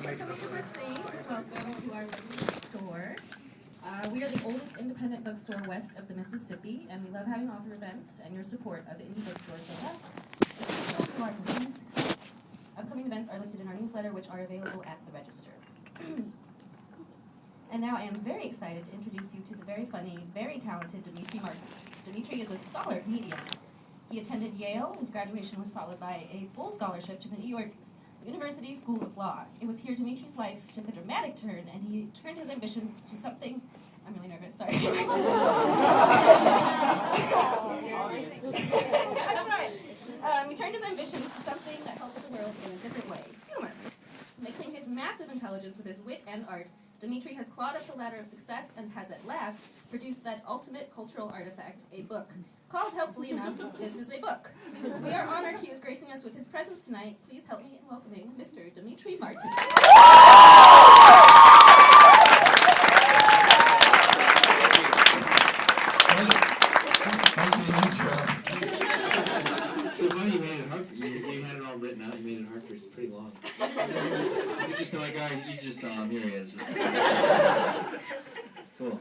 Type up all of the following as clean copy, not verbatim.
Welcome to our store. We are the oldest independent bookstore west of the Mississippi, and we love having author events and your support of indie bookstores like us. It's essential to our continuing success. Upcoming events are listed in our newsletter, which are available at the register. And now I am very excited to introduce you to the very funny, very talented Demetri Martin. Demetri is a scholar comedian. He attended Yale. His graduation was followed by a full scholarship to the New York University School of Law. It was here Demetri's life took a dramatic turn, and he turned his ambitions to something. I'm really nervous, sorry. That's right. He turned his ambitions to something that helps the world in a different way. Humor. Mixing his massive intelligence with his wit and art, Demetri has clawed up the ladder of success and has at last produced that ultimate cultural artifact, a book. Called, helpfully enough, This Is a Book. We are honored he is gracing us with his presence tonight. Please help me in welcoming Mr. Demetri Martin. Thanks for the intro. So funny you made it hard. You had it all written out. You made it hard for. It's pretty long. You just be like, all right, you just saw him. Here he is. Cool.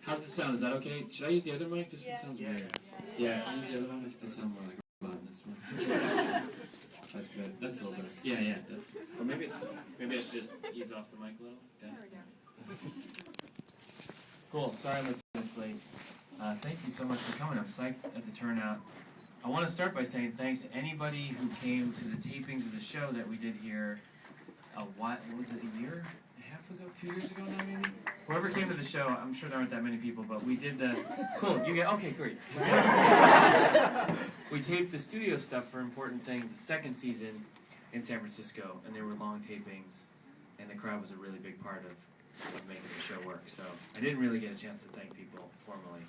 How's this sound? Is that okay? Should I use the other mic? This one sounds weird. Yeah, can you use the other one? I sound more like a robot in this one. That's good. That's a little better. Yeah. That's. Or maybe I should just ease off the mic a little. Yeah. Cool. Sorry I'm a few minutes late. Thank you so much for coming. I'm psyched at the turnout. I want to start by saying thanks to anybody who came to the tapings of the show that we did here. What was it? A year? A half ago? 2 years ago now, maybe? Whoever came to the show, I'm sure there aren't that many people, but we did the... Cool, you get... Okay, great. We taped the studio stuff for Important Things, the second season in San Francisco, and there were long tapings, and the crowd was a really big part of making the show work. So I didn't really get a chance to thank people formally.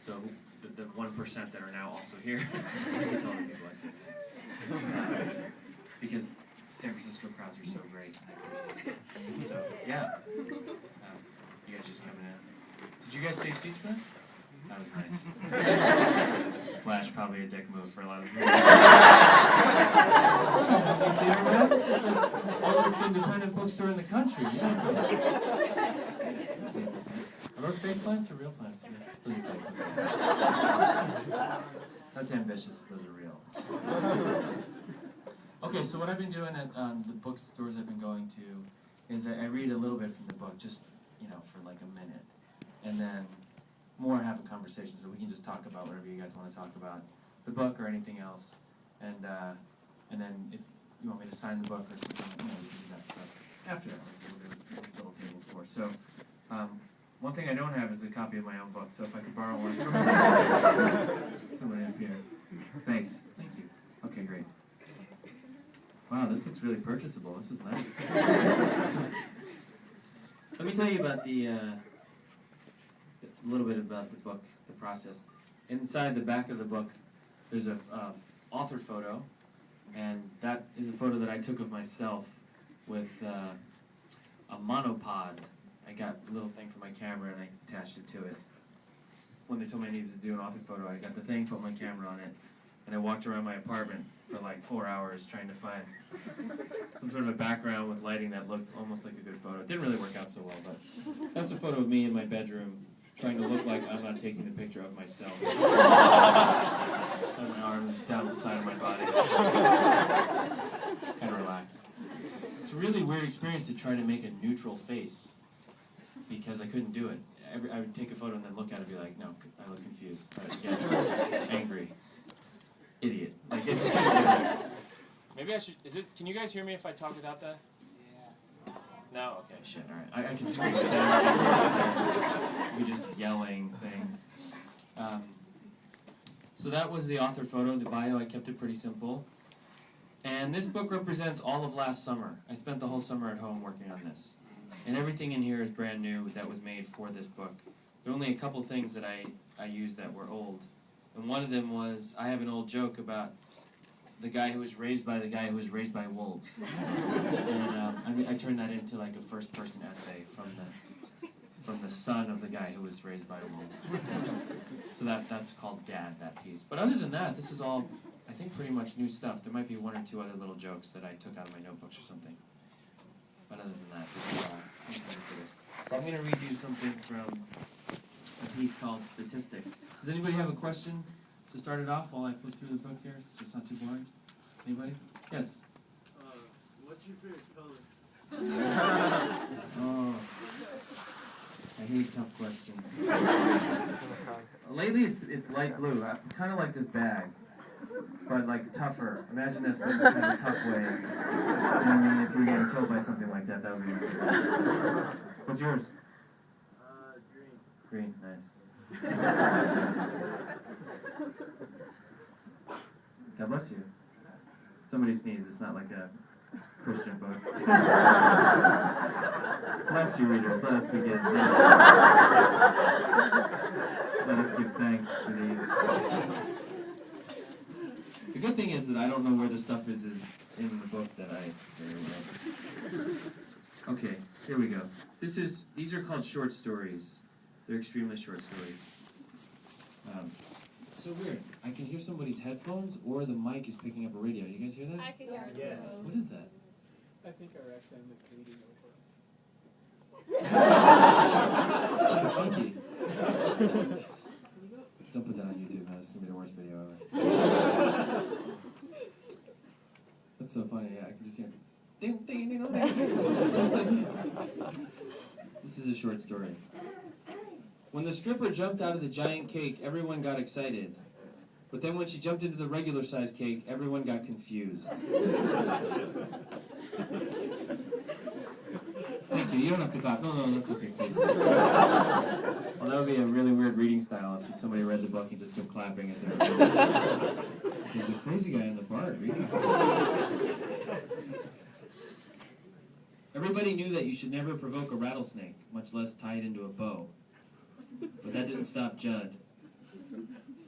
So the 1% that are now also here, I can tell the people I said thanks. Because San Francisco crowds are so great. I appreciate it. So, yeah. You guys just coming in. Did you guys save seats for that? That was nice. / probably a dick move for a lot of people. Oldest independent bookstore in the country. Yeah. Are those fake plants or real plants? Those are fake plants. That's ambitious if those are real. Okay, so what I've been doing at the bookstores I've been going to is I read a little bit from the book, just, for like a minute. And then more have a conversation, so we can just talk about whatever you guys want to talk about, the book or anything else. And then if you want me to sign the book or something, we can do that stuff after that. That's what this little table's for. So, one thing I don't have is a copy of my own book, so if I could borrow one from somebody up here. Thanks. Thank you. Okay, great. Wow, this looks really purchasable. This is nice. Let me tell you about a little bit about the book, the process. Inside the back of the book, there's a author photo, and that is a photo that I took of myself with a monopod. I got a little thing for my camera and I attached it to it. When they told me I needed to do an author photo, I got the thing, put my camera on it, and I walked around my apartment for like 4 hours trying to find some sort of a background with lighting that looked almost like a good photo. It didn't really work out so well, but that's a photo of me in my bedroom trying to look like I'm not taking a picture of myself. And my arms down the side of my body. Kind of relaxed. It's a really weird experience to try to make a neutral face because I couldn't do it. I would take a photo and then look at it and be like, no, I look confused. Angry. Idiot. Like, it's just Maybe I should. Can you guys hear me if I talk without that? Yes. No. Okay. Shit. All right. I can scream. You're just yelling things. So that was the author photo, the bio. I kept it pretty simple. And this book represents all of last summer. I spent the whole summer at home working on this. And everything in here is brand new that was made for this book. There are only a couple things that I used that were old. And one of them was, I have an old joke about the guy who was raised by the guy who was raised by wolves. And I turned that into like a first-person essay from the son of the guy who was raised by wolves. So that's called Dad, that piece. But other than that, this is all, I think, pretty much new stuff. There might be one or two other little jokes that I took out of my notebooks or something. But other than So I'm going to read you something from a piece called Statistics. Does anybody have a question to start it off while I flip through the book here, so it's not too boring? Anybody? Yes? What's your favorite color? Oh, I hate tough questions. Lately it's light blue. I kind of like this bag, but like tougher. Imagine this, but in a kind of tough way. And if you're getting killed by something like that, that would be nice. What's yours? Green. Green, nice. God bless you. Somebody sneezed. It's not like a Christian book. Bless you, readers. Let us begin. Let us give thanks for these. The good thing is that I don't know where the stuff is in the book that I read. Okay, here we go. These are called short stories. They're extremely short stories. It's so weird. I can hear somebody's headphones or the mic is picking up a radio. You guys hear that? I can hear it. Yes. What is that? I think our accent is bleeding over. Funky. Don't put that on YouTube, man. It's going to be the worst video ever. That's so funny. Yeah, I can just hear This is a short story. When the stripper jumped out of the giant cake, everyone got excited. But then when she jumped into the regular sized cake, everyone got confused. Thank you. You don't have to clap. No, that's okay, please. Well, that would be a really weird reading style if somebody read the book and just kept clapping at their There's a crazy guy in the bar reading something. Everybody knew that you should never provoke a rattlesnake, much less tie it into a bow. But that didn't stop Judd.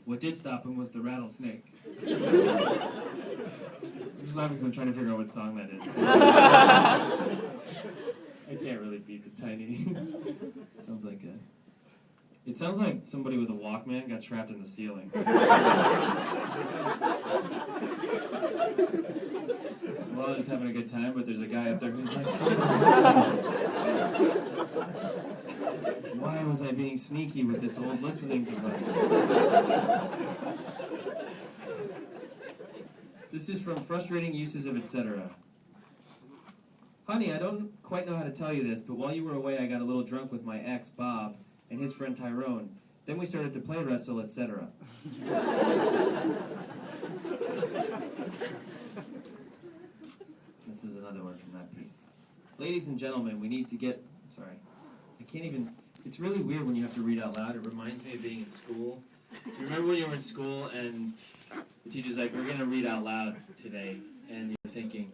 What did stop him was the rattlesnake. I'm just laughing because I'm trying to figure out what song that is. I can't really beat the tiny. It sounds like somebody with a Walkman got trapped in the ceiling. Well, I was having a good time, but there's a guy up there who's like, why was I being sneaky with this old listening device? This is from Frustrating Uses of Etc. Honey, I don't quite know how to tell you this, but while you were away, I got a little drunk with my ex, Bob, and his friend Tyrone. Then we started to play wrestle, etc. This is another one from that piece. Ladies and gentlemen, we need to get... Sorry. I can't even... It's really weird when you have to read out loud. It reminds me of being in school. Do you remember when you were in school and the teacher's like, we're going to read out loud today, and you're thinking,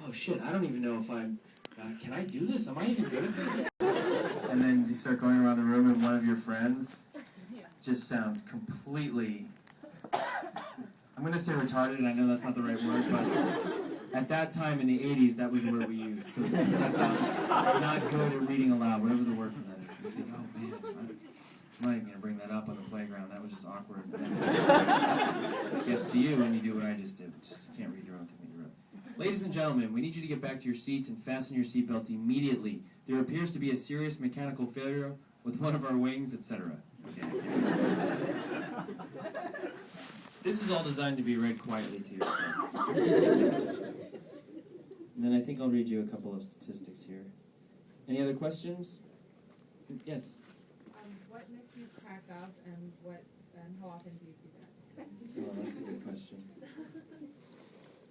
oh shit, I don't even know if I'm... can I do this? Am I even good at this? And then you start going around the room and one of your friends just sounds completely... I'm going to say retarded, I know that's not the right word, but at that time in the 80s, that was the word we used. So that sounds not good at reading aloud, whatever the word for that is. You think, oh man, I'm not even going to bring that up on the playground. That was just awkward. It gets to you and you do what I just did. You can't read your own thing that you wrote. Ladies and gentlemen, we need you to get back to your seats and fasten your seatbelts immediately. There appears to be a serious mechanical failure with one of our wings, etc. Okay. This is all designed to be read quietly to yourself. And then I think I'll read you a couple of statistics here. Any other questions? Yes? What makes you crack up and how often do you do that? Oh, that's a good question.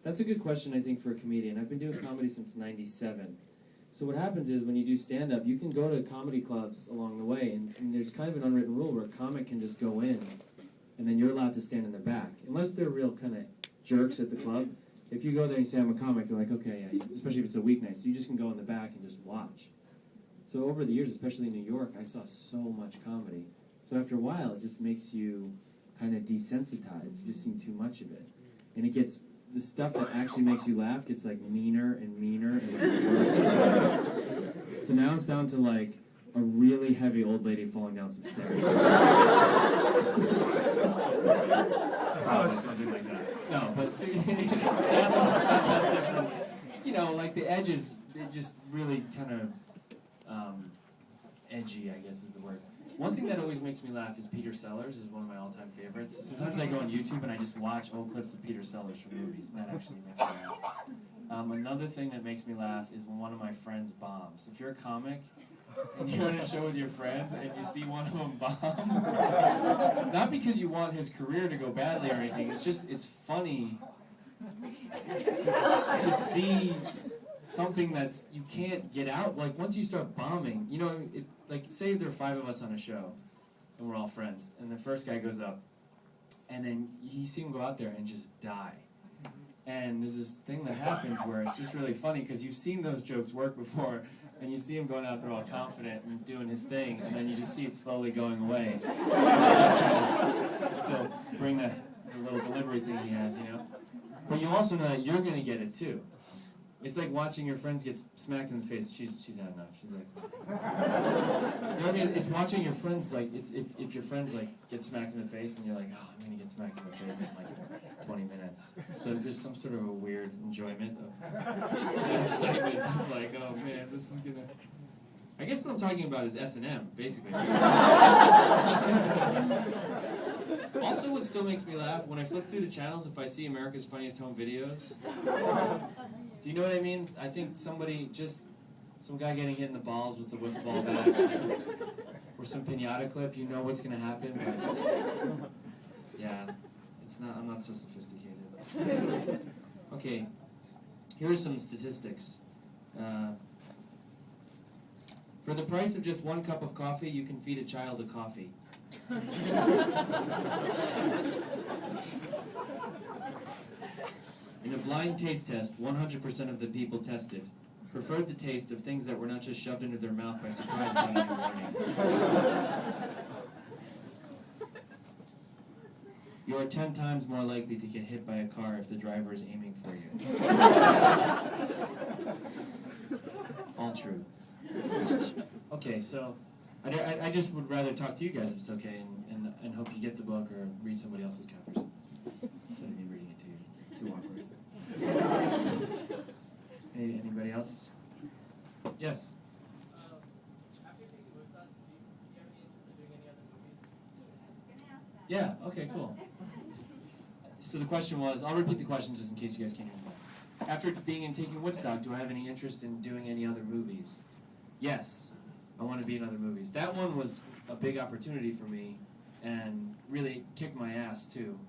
That's a good question, I think, for a comedian. I've been doing comedy since '97. So what happens is when you do stand-up, you can go to comedy clubs along the way, and there's kind of an unwritten rule where a comic can just go in, and then you're allowed to stand in the back. Unless they're real kind of jerks at the club. If you go there and you say, I'm a comic, they're like, okay, yeah, especially if it's a weeknight. So you just can go in the back and just watch. So over the years, especially in New York, I saw so much comedy. So after a while, it just makes you kind of desensitized. You just see too much of it. And it gets, the stuff that actually makes you laugh gets like meaner and meaner and like worse and worse. So now it's down to like a really heavy old lady falling down some stairs. Something like that. No, but seriously, it's not that different. You know, like the edges, they just really kind of edgy, I guess is the word. One thing that always makes me laugh is Peter Sellers is one of my all-time favorites. Sometimes I go on YouTube and I just watch old clips of Peter Sellers from movies, and that actually makes me laugh. Another thing that makes me laugh is when one of my friends bombs. If you're a comic and you're in a show with your friends and you see one of them bomb, not because you want his career to go badly or anything, it's funny to see something that's you can't get out. Like once you start bombing, you know, like say there are 5 of us on a show and we're all friends, and the first guy goes up and then you see him go out there and just die. And there's this thing that happens where it's just really funny because you've seen those jokes work before, and you see him going out there all confident and doing his thing, and then you just see it slowly going away. Still bring the little delivery thing he has, you know. But you also know that you're going to get it too. It's like watching your friends get smacked in the face. She's had enough. She's like, you know what I mean? It's watching your friends, like, it's if your friends like get smacked in the face and you're like, oh, I'm gonna get smacked in the face in like 20 minutes. So there's some sort of a weird enjoyment of excitement, like, oh man, this is gonna. I guess what I'm talking about is S&M, basically. Also, what still makes me laugh when I flip through the channels, if I see America's Funniest Home Videos. Do you know what I mean? I think some guy getting hit in the balls with the wiffle ball bat, or some piñata clip. You know what's gonna happen, but yeah, it's not. I'm not so sophisticated. Okay, here are some statistics. For the price of just 1 cup of coffee, you can feed a child a coffee. In a blind taste test, 100% of the people tested preferred the taste of things that were not just shoved into their mouth by surprise without any warning. You are 10 times more likely to get hit by a car if the driver is aiming for you. All true. Okay, so I just would rather talk to you guys if it's okay, and hope you get the book or read somebody else's copies instead of me reading it to you. It's too awkward. Anybody else? Yes? After taking books on, do you have any interest in doing any other movies? Yeah, okay, cool. So the question was, I'll repeat the question just in case you guys can't hear me. After being in Taking Woodstock, do I have any interest in doing any other movies? Yes, I want to be in other movies. That one was a big opportunity for me and really kicked my ass too,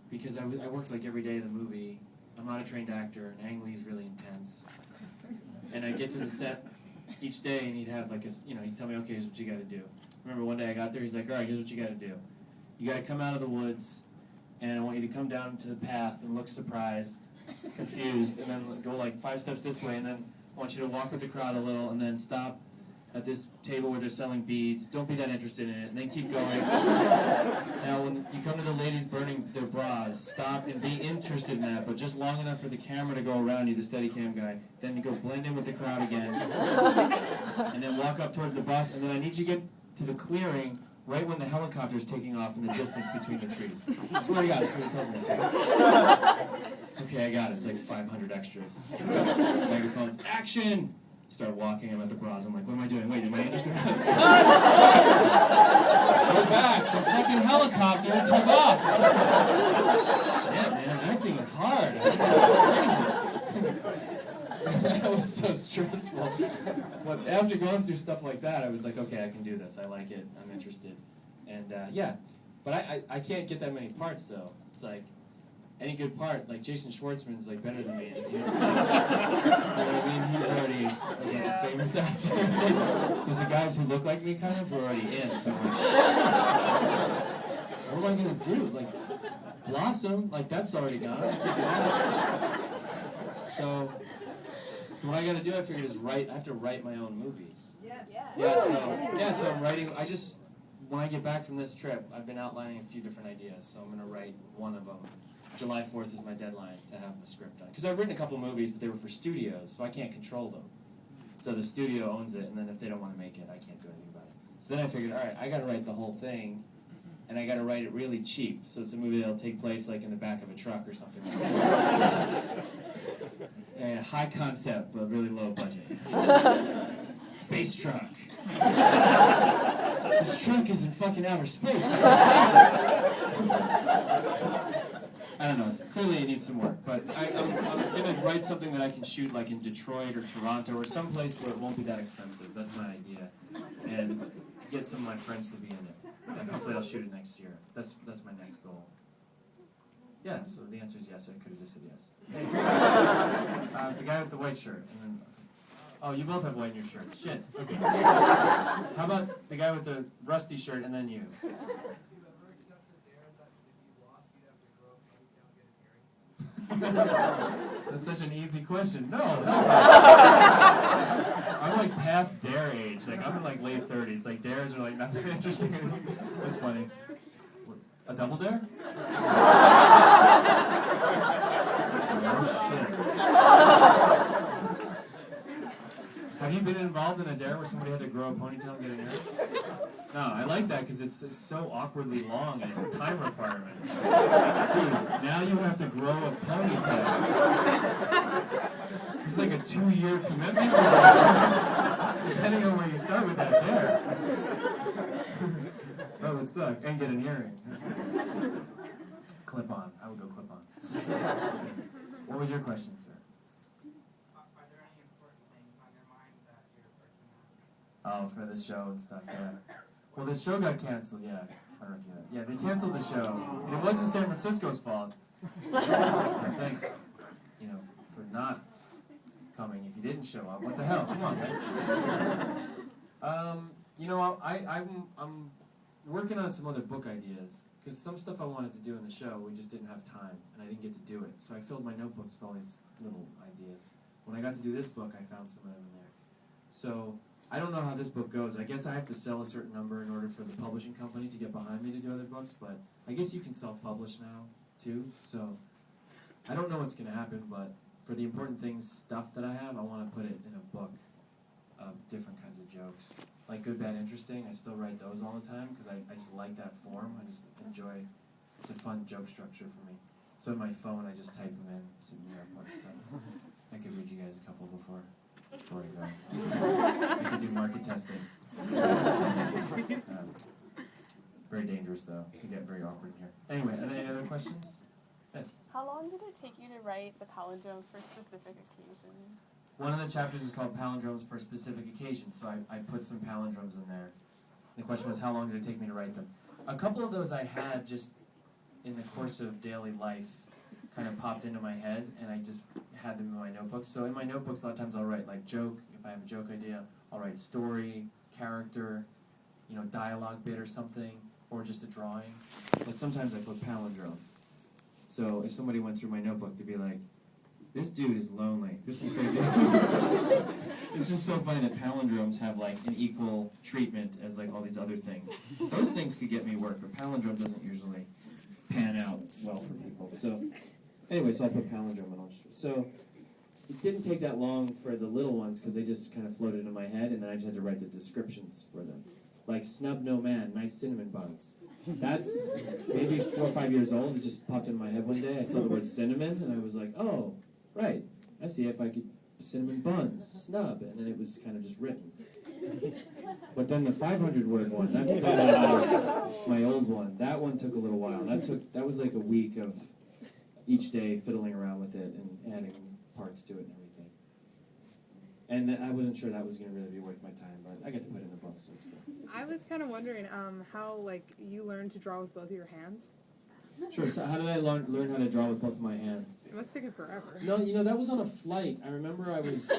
because I worked like every day of the movie. I'm not a trained actor, and Ang Lee's really intense. And I'd get to the set each day, and he'd have like he'd tell me, okay, here's what you got to do. Remember one day I got there, he's like, all right, here's what you got to do. You got to come out of the woods, and I want you to come down to the path and look surprised, confused, and then go like 5 steps this way, and then I want you to walk with the crowd a little, and then stop at this table where they're selling beads. Don't be that interested in it, and then keep going. Now, when you come to the ladies burning their bras, stop and be interested in that, but just long enough for the camera to go around you, the Steadicam guy. Then you go blend in with the crowd again, and then walk up towards the bus, and then I need you to get to the clearing right when the helicopter's taking off in the distance between the trees. I swear to God, that's what it tells me. Okay, I got it. It's like 500 extras. Microphones, action! Start walking, I'm at the bras, I'm like, what am I doing? Wait, am I interested? Go back, the fucking helicopter took off. Shit, man, acting is hard. That was so stressful. But after going through stuff like that, I was like, okay, I can do this. I like it. I'm interested. And yeah, but I can't get that many parts though. It's like any good part, like Jason Schwartzman's like better than me. You know what I mean? He's already like, a famous actor. There's the guys who look like me kind of who are already in. So like, what am I gonna do? Like Blossom, like that's already gone. So what I gotta do, I figured, is I have to write my own movies. Yeah, so I'm writing, when I get back from this trip, I've been outlining a few different ideas, so I'm gonna write one of them. July 4th is my deadline to have the script done. Because I've written a couple movies, but they were for studios, so I can't control them. So the studio owns it, and then if they don't want to make it, I can't do anything about it. So then I figured, all right, I gotta write the whole thing, and I gotta write it really cheap, so it's a movie that'll take place like in the back of a truck or something like that. And high concept, but really low budget. Space truck. This truck is in fucking outer space. For some reason. I don't know. Clearly, it needs some work. But I'm gonna write something that I can shoot like in Detroit or Toronto or someplace where it won't be that expensive. That's my idea, and get some of my friends to be in it. And hopefully, I'll shoot it next year. That's my next goal. Yeah. So the answer is yes. I could have just said yes. The guy with the white shirt. And then, oh, you both have white in your shirts. Shit. Okay. How about the guy with the rusty shirt and then you? That's such an easy question. No. I'm like past dare age. Like I'm in like late 30s. Like dares are like nothing interesting. That's funny. A double dare? Oh shit. Have you been involved in a dare where somebody had to grow a ponytail and get an hair? No, I like that because it's so awkwardly long and it's a time requirement. Dude, now you have to grow a ponytail. This is like a 2-year commitment, depending on where you start with that dare. That would suck. And get an earring. Clip on. I would go clip on. What was your question, sir? Are there any important things on your mind that you're working on? Oh, for the show and stuff, yeah. Well, the show got canceled, yeah. I don't know if you know. Yeah, they canceled the show. And it wasn't San Francisco's fault. So thanks, for not coming if you didn't show up. What the hell? Come on, guys. I'm working on some other book ideas. Because some stuff I wanted to do in the show, we just didn't have time. And I didn't get to do it. So I filled my notebooks with all these little ideas. When I got to do this book, I found some of them in there. So I don't know how this book goes. I guess I have to sell a certain number in order for the publishing company to get behind me to do other books, but I guess you can self-publish now, too. So I don't know what's going to happen, but for the important things, stuff that I have, I want to put it in a book of different kinds of jokes. Like Good, Bad, Interesting, I still write those all the time because I just like that form. I just enjoy, it's a fun joke structure for me. So in my phone, I just type them in, some airport stuff. I could read you guys a couple before I go. I could do market testing. Very dangerous, though. It can get very awkward in here. Anyway, any other questions? Yes? How long did it take you to write the palindromes for specific occasions? One of the chapters is called Palindromes for Specific Occasions, so I put some palindromes in there. The question was, how long did it take me to write them? A couple of those I had just in the course of daily life kind of popped into my head, and I just had them in my notebooks. So in my notebooks, a lot of times I'll write like joke. If I have a joke idea, I'll write story, character, dialogue bit or something, or just a drawing. But sometimes I put palindrome. So if somebody went through my notebook, they'd be like, this dude is lonely. This is crazy. It's just so funny that palindromes have like an equal treatment as like all these other things. Those things could get me work, but palindrome doesn't usually pan out well for people. So anyway, so I put palindrome in all. So it didn't take that long for the little ones because they just kind of floated in my head, and then I just had to write the descriptions for them. Like snub no man, nice cinnamon buns. That's maybe 4 or 5 years old. It just popped into my head one day. I saw the word cinnamon, and I was like, oh, right. I see if I could cinnamon buns, snub, and then it was kind of just written. But then the 500-word one, that's my old one. That one took a little while. That was like a week of each day fiddling around with it and adding parts to it and everything. And then I wasn't sure that was going to really be worth my time, but I got to put it in the book, so it's good. I was kind of wondering how you learned to draw with both of your hands. Sure. So how did I learn how to draw with both of my hands? It must take it forever. No, that was on a flight. I remember I was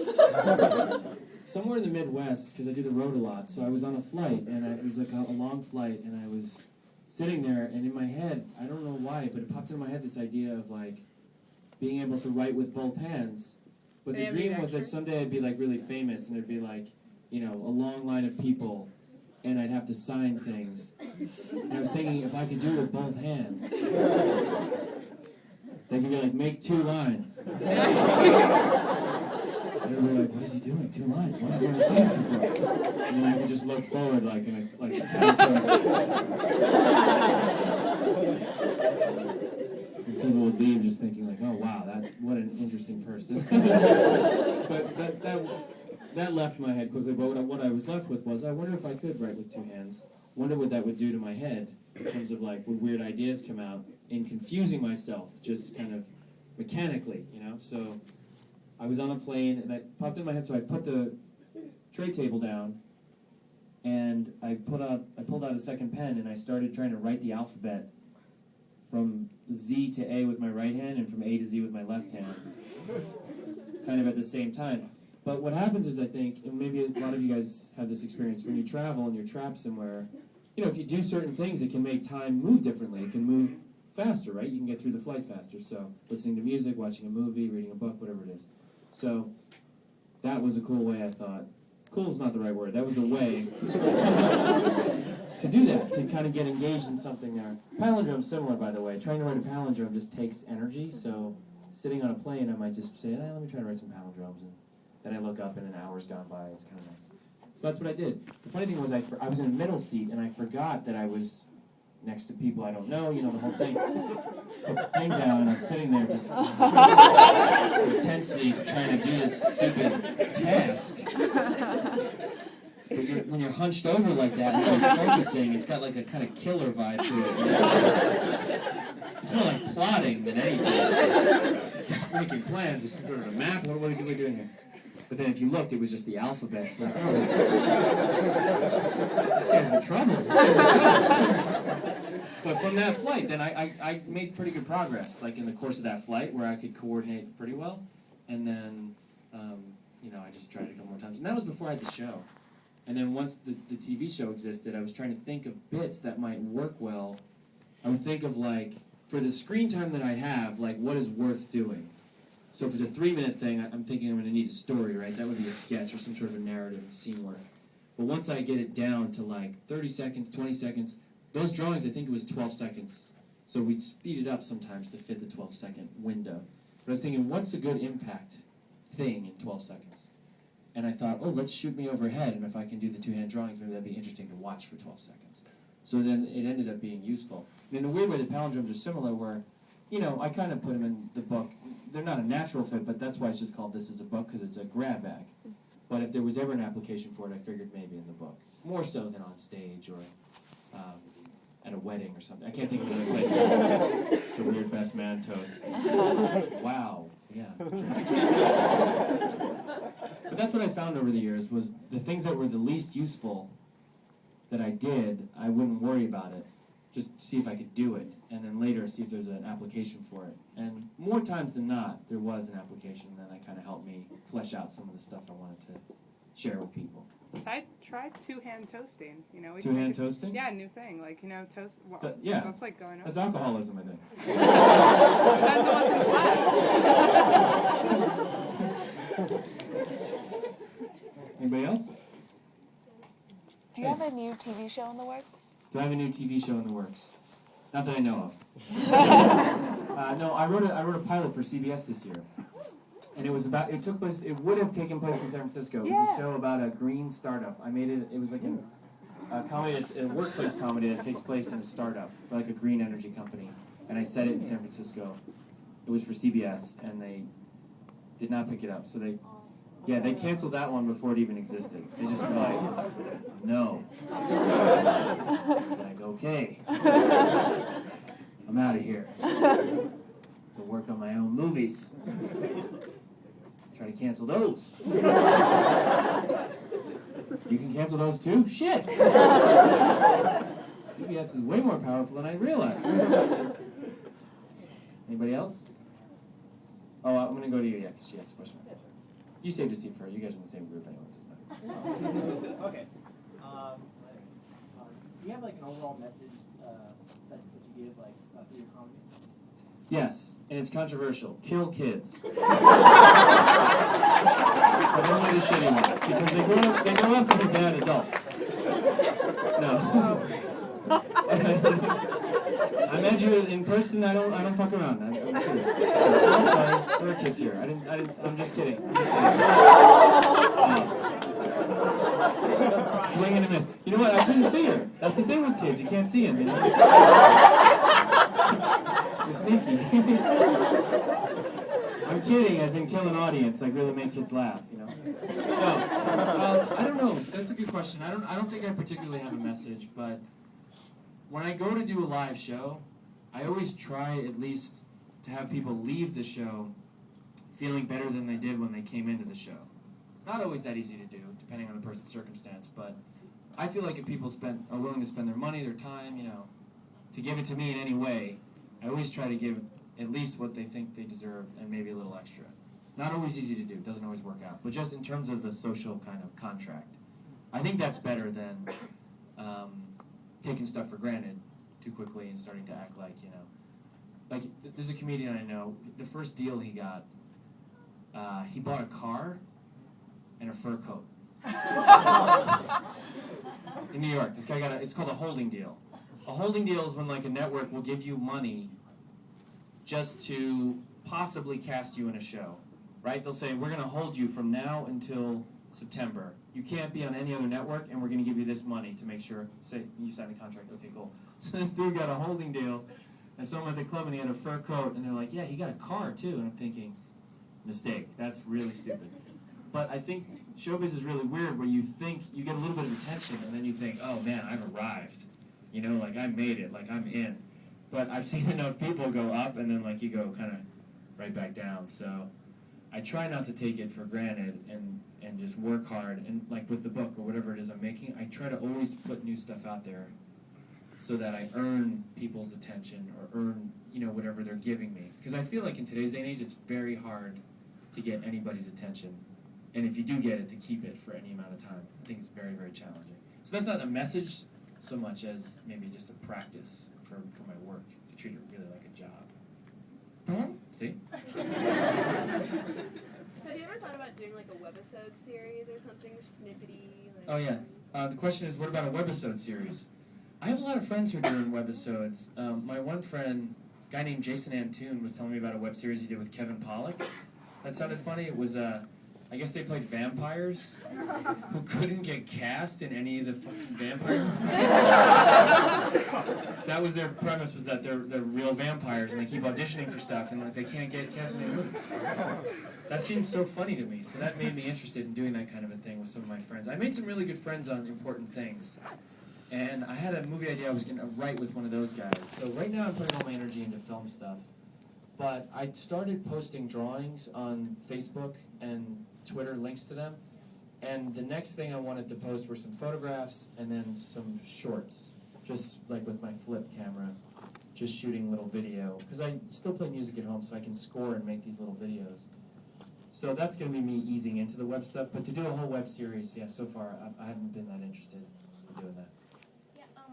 somewhere in the Midwest because I do the road a lot. So I was on a flight, and it was like a long flight, and I was sitting there, and in my head, I don't know why, but it popped into my head this idea of like being able to write with both hands. But the dream was that someday I'd be like really famous, and there'd be like, a long line of people, and I'd have to sign things. And I was thinking if I could do it with both hands, they could be like, make 2 lines. And they'd be like, what is he doing? 2 lines? What have I never seen this before? And then I could just look forward like and people would leave just thinking like, oh wow, what an interesting person. But that left my head quickly, but what I was left with was, I wonder if I could write with two hands. Wonder what that would do to my head in terms of like, would weird ideas come out in confusing myself, just kind of mechanically, you know? So I was on a plane, and it popped in my head, so I put the tray table down, and I pulled out a second pen, and I started trying to write the alphabet from Z to A with my right hand, and from A to Z with my left hand, kind of at the same time. But what happens is, I think, and maybe a lot of you guys have this experience, when you travel and you're trapped somewhere, you know, if you do certain things, it can make time move differently. It can move faster, right? You can get through the flight faster. So listening to music, watching a movie, reading a book, whatever it is. So that was a cool way, I thought. Cool is not the right word. That was a way to do that, to kind of get engaged in something there. Palindrome's similar, by the way. Trying to write a palindrome just takes energy. So sitting on a plane, I might just say, let me try to write some palindromes. And then I look up and an hour's gone by. It's kind of nice. So that's what I did. The funny thing was I was in a middle seat, and I forgot that I was next to people I don't know, you know, the whole thing. Put the thing down, and I'm sitting there just intensely trying to do this stupid task. But when you're hunched over like that and you're focusing, it's got like a kind of killer vibe to it. You know? It's more like plotting than anything. This guy's making plans. There's some sort of a map. What are we doing here? But then if you looked, it was just the alphabet. It's like, oh, this guy's in trouble. But from that flight, then I made pretty good progress, like in the course of that flight, where I could coordinate pretty well. And then, you know, I just tried it a couple more times. And that was before I had the show. And then once the TV show existed, I was trying to think of bits that might work well. I would think of, like, for the screen time that I have, like, what is worth doing? So if it's a 3-minute thing, I'm thinking I'm going to need a story, right? That would be a sketch or some sort of a narrative, scene work. But once I get it down to like 30 seconds, 20 seconds, those drawings, I think it was 12 seconds. So we'd speed it up sometimes to fit the 12-second window. But I was thinking, what's a good impact thing in 12 seconds? And I thought, oh, let's shoot me overhead, and if I can do the two-hand drawings, maybe that'd be interesting to watch for 12 seconds. So then it ended up being useful. And in a weird way, the palindromes are similar where, you know, I kind of put them in the book. They're not a natural fit, but that's why it's just called This Is a Book, because it's a grab bag. But if there was ever an application for it, I figured maybe in the book. More so than on stage or at a wedding or something. I can't think of another place. It's a weird best man toast. Wow. Yeah. But that's what I found over the years, was the things that were the least useful that I did, I wouldn't worry about it. Just see if I could do it, and then later see if there's an application for it. And more times than not, there was an application, and then that kind of helped me flesh out some of the stuff I wanted to share with people. Try two-hand toasting. You know, Two-hand toasting? Yeah, new thing. Like, you know, toast. Well, yeah. That's like going. That's alcoholism, I think. Depends on what's in the glass. Anybody else? Do you have a new TV show in the works? Do I have a new TV show in the works? Not that I know of. No, I wrote a pilot for CBS this year. And it would have taken place in San Francisco. It was a show about a green startup. I made it was like a comedy, a workplace comedy that takes place in a startup, like a green energy company. And I set it in San Francisco. It was for CBS, and they did not pick it up. So they canceled that one before it even existed. They just were like, no. I was like, okay. I'm out of here. Go work on my own movies. Try to cancel those. You can cancel those too? Shit! CBS is way more powerful than I realized. Anybody else? Oh, I'm going to go to you, because she asked a question. You saved a seat for her. You guys are in the same group anyway. It doesn't matter. Okay. Do you have like an overall message that you give like through your comedy? Yes, and it's controversial. Kill kids. But only the shitty ones, because they grow up to be bad adults. No. I met you in person. I don't fuck around. I'm serious. I'm sorry. There are kids here. I'm just kidding. Swing and a miss. You know what? I couldn't see her. That's the thing with kids. You can't see them. You know? You're sneaky. I'm kidding, as in kill an audience. Like really make kids laugh. You know. No, I don't know. That's a good question. I don't think I particularly have a message, but when I go to do a live show, I always try at least to have people leave the show feeling better than they did when they came into the show. Not always that easy to do, depending on the person's circumstance, but I feel like if people are willing to spend their money, their time, to give it to me in any way, I always try to give at least what they think they deserve and maybe a little extra. Not always easy to do, doesn't always work out, but just in terms of the social kind of contract, I think that's better than taking stuff for granted too quickly and starting to act like, there's a comedian I know, the first deal he got, he bought a car and a fur coat. In New York, this guy it's called a holding deal. A holding deal is when like a network will give you money just to possibly cast you in a show, right? They'll say, we're going to hold you from now until September. You can't be on any other network, and we're going to give you this money to make sure, say, you sign the contract. Okay, cool. So this dude got a holding deal. I saw him at the club, and he had a fur coat, and they're like, yeah, he got a car, too. And I'm thinking, mistake. That's really stupid. But I think showbiz is really weird, where you think, you get a little bit of attention, and then you think, oh, man, I've arrived. Like, I made it. Like, I'm in. But I've seen enough people go up, and then, like, you go kind of right back down. So I try not to take it for granted and just work hard. And, like, with the book or whatever it is I'm making, I try to always put new stuff out there so that I earn people's attention or earn, whatever they're giving me. Because I feel like in today's day and age, it's very hard to get anybody's attention. And if you do get it, to keep it for any amount of time. I think it's very, very challenging. So that's not a message so much as maybe just a practice for my work, to treat it really like a job. See? Have you ever thought about doing like a webisode series or something snippety? Oh yeah. The question is, what about a webisode series? I have a lot of friends who are doing webisodes. My one friend, a guy named Jason Antoon, was telling me about a web series he did with Kevin Pollak. That sounded funny. It was, I guess they played vampires who couldn't get cast in any of the fucking vampires. That was their premise, was that they're real vampires and they keep auditioning for stuff and like they can't get cast in any movies. That seemed so funny to me, so that made me interested in doing that kind of a thing with some of my friends. I made some really good friends on important things. And I had a movie idea I was going to write with one of those guys. So right now I'm putting all my energy into film stuff. But I started posting drawings on Facebook and Twitter, links to them. And the next thing I wanted to post were some photographs and then some shorts. Just like with my flip camera, just shooting little video. Because I still play music at home, so I can score and make these little videos. So that's going to be me easing into the web stuff. But to do a whole web series, yeah, so far I haven't been that interested in doing that.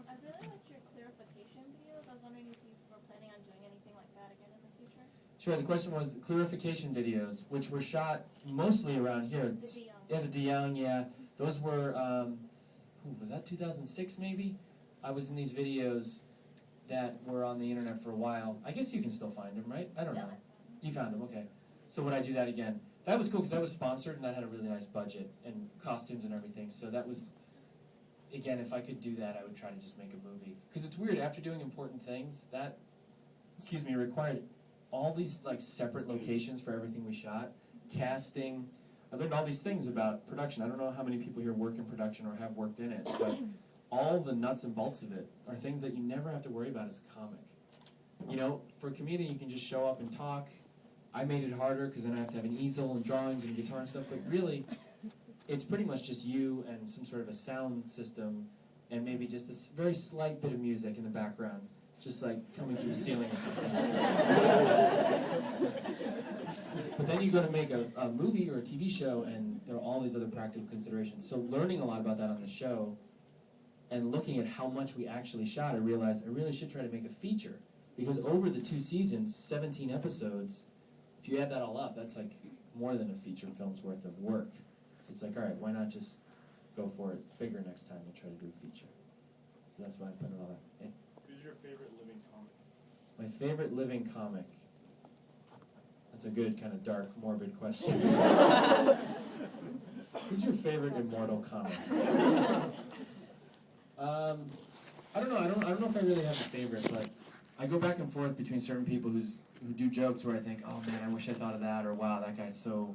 I really liked your clarification videos. I was wondering if you were planning on doing anything like that again in the future. Sure, the question was clarification videos, which were shot mostly around here. The De Young. Yeah, the De Young, yeah. Those were, was that 2006 maybe? I was in these videos that were on the internet for a while. I guess you can still find them, right? I don't know. You found them, okay. So would I do that again? That was cool because that was sponsored and that had a really nice budget and costumes and everything. So that was, again, if I could do that, I would try to just make a movie. Because it's weird, after doing important things, that, required all these like separate locations for everything we shot, casting. I learned all these things about production. I don't know how many people here work in production or have worked in it, but all the nuts and bolts of it are things that you never have to worry about as a comic. For a comedian, you can just show up and talk. I made it harder because then I have to have an easel and drawings and guitar and stuff, but really, it's pretty much just you and some sort of a sound system and maybe just a very slight bit of music in the background, just like coming through the ceiling or something. But then you go to make a movie or a TV show and there are all these other practical considerations. So learning a lot about that on the show and looking at how much we actually shot, I realized I really should try to make a feature. Because over the 2 seasons, 17 episodes, if you add that all up, that's like more than a feature film's worth of work. So it's like, all right, why not just go for it bigger next time and try to do a feature? So that's why I put it all that. Yeah. Who's your favorite living comic? My favorite living comic. That's a good kind of dark, morbid question. Who's your favorite immortal comic? I don't know. I don't know if I really have a favorite, but I go back and forth between certain people who do jokes where I think, oh man, I wish I thought of that, or wow, that guy's so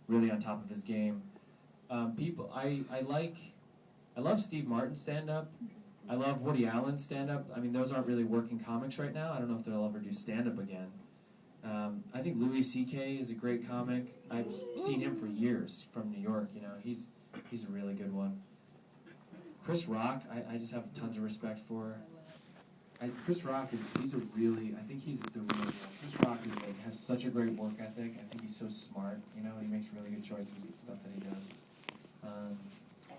really on top of his game. I love Steve Martin's stand-up. I love Woody Allen's stand-up. I mean, those aren't really working comics right now. I don't know if they'll ever do stand-up again. I think Louis C.K. is a great comic. I've seen him for years from New York. You know, he's a really good one. Chris Rock, I just have tons of respect for. Chris Rock he's the real deal. Chris Rock has such a great work ethic. I think he's so smart. You know, he makes really good choices with stuff that he does.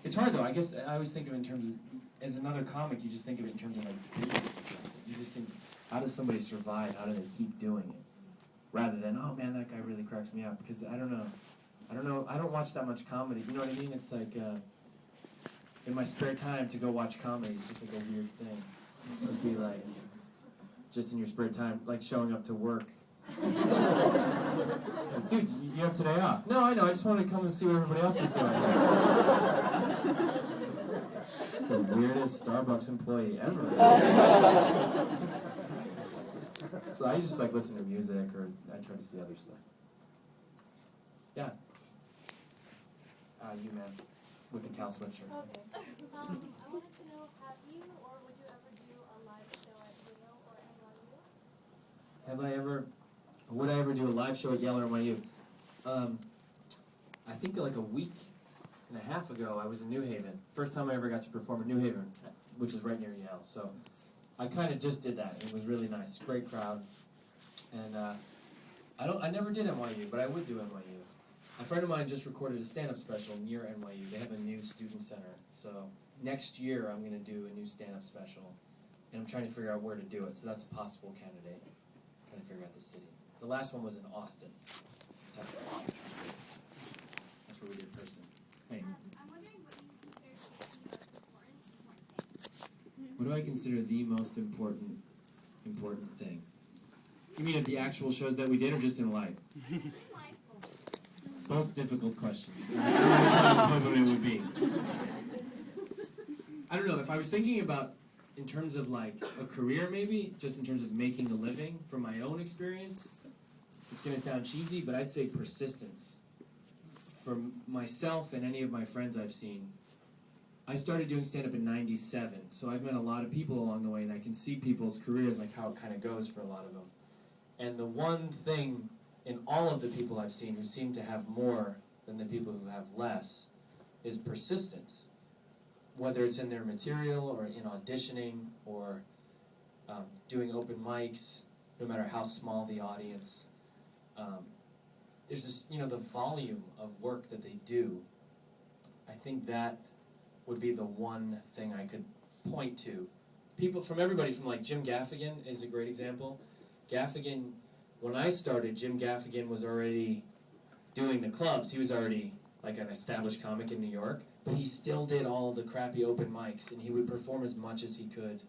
It's hard though. I guess I always think of it in terms of, as another comic, you just think of it in terms of like business. You just think, how does somebody survive? How do they keep doing it? Rather than, oh man, that guy really cracks me up. Because I don't know. I don't watch that much comedy. You know what I mean? It's like in my spare time to go watch comedy is just like a weird thing. It would be like just in your spare time, like showing up to work. Like, dude, you have today off. No, I know. I just wanted to come and see what everybody else was doing. It's the weirdest Starbucks employee ever. So I just like listen to music, or I try to see other stuff. Yeah. You man, with the cow sweatshirt. Okay. I wanted to know, have you or would you ever do a live show at Yale or NYU? Would I ever do a live show at Yale or NYU? I think like a week and a half ago, I was in New Haven. First time I ever got to perform in New Haven, which is right near Yale. So I kind of just did that. It was really nice, great crowd. And I never did NYU, but I would do NYU. A friend of mine just recorded a stand-up special near NYU. They have a new student center. So next year, I'm going to do a new stand-up special. And I'm trying to figure out where to do it. So that's a possible candidate. I'm trying to figure out the city. The last one was in Austin, Texas. That's where we did person. Hey. I'm wondering what you consider to be the most important thing. What do I consider the most important thing? You mean of the actual shows that we did, or just in life? Both difficult questions. I don't know which one it would be. I don't know, if I was thinking about in terms of like a career maybe, just in terms of making a living from my own experience, it's going to sound cheesy, but I'd say persistence. For myself and any of my friends I've seen, I started doing stand-up in '97, so I've met a lot of people along the way, and I can see people's careers, like how it kind of goes for a lot of them. And the one thing in all of the people I've seen who seem to have more than the people who have less is persistence. Whether it's in their material or in auditioning or doing open mics, no matter how small the audience. There's this, the volume of work that they do. I think that would be the one thing I could point to. People from everybody from like Jim Gaffigan is a great example. Gaffigan, when I started, Jim Gaffigan was already doing the clubs. He was already like an established comic in New York, but he still did all the crappy open mics, and he would perform as much as he could.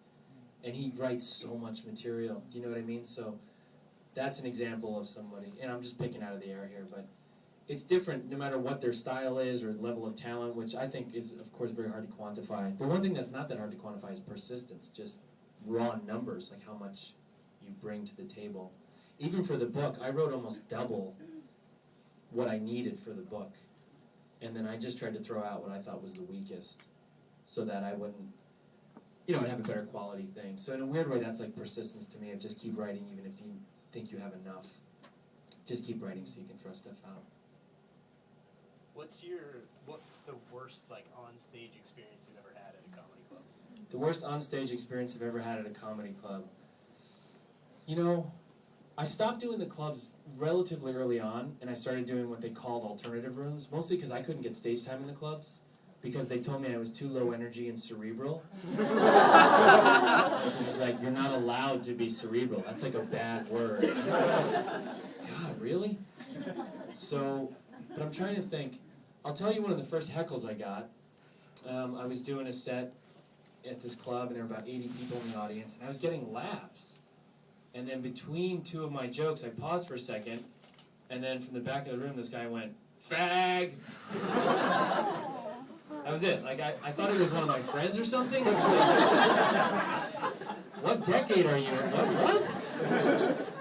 And he writes so much material. Do you know what I mean? So that's an example of somebody, and I'm just picking out of the air here, but it's different no matter what their style is or level of talent, which I think is, of course, very hard to quantify. The one thing that's not that hard to quantify is persistence, just raw numbers, like how much you bring to the table. Even for the book, I wrote almost double what I needed for the book, and then I just tried to throw out what I thought was the weakest so that I wouldn't, I'd have a better quality thing. So in a weird way, that's like persistence to me, of just keep writing even if you think you have enough. Just keep writing so you can throw stuff out. What's the worst on stage experience you've ever had at a comedy club? The worst on stage experience I've ever had at a comedy club. I stopped doing the clubs relatively early on, and I started doing what they called alternative rooms, mostly because I couldn't get stage time in the clubs, because they told me I was too low energy and cerebral. It was like, you're not allowed to be cerebral. That's like a bad word. God, really? So, but I'm trying to think. I'll tell you one of the first heckles I got. I was doing a set at this club, and there were about 80 people in the audience, and I was getting laughs. And then between two of my jokes, I paused for a second, and then from the back of the room, this guy went, "Fag!" That was it. I thought he was one of my friends or something. I was like, what decade are you in? What?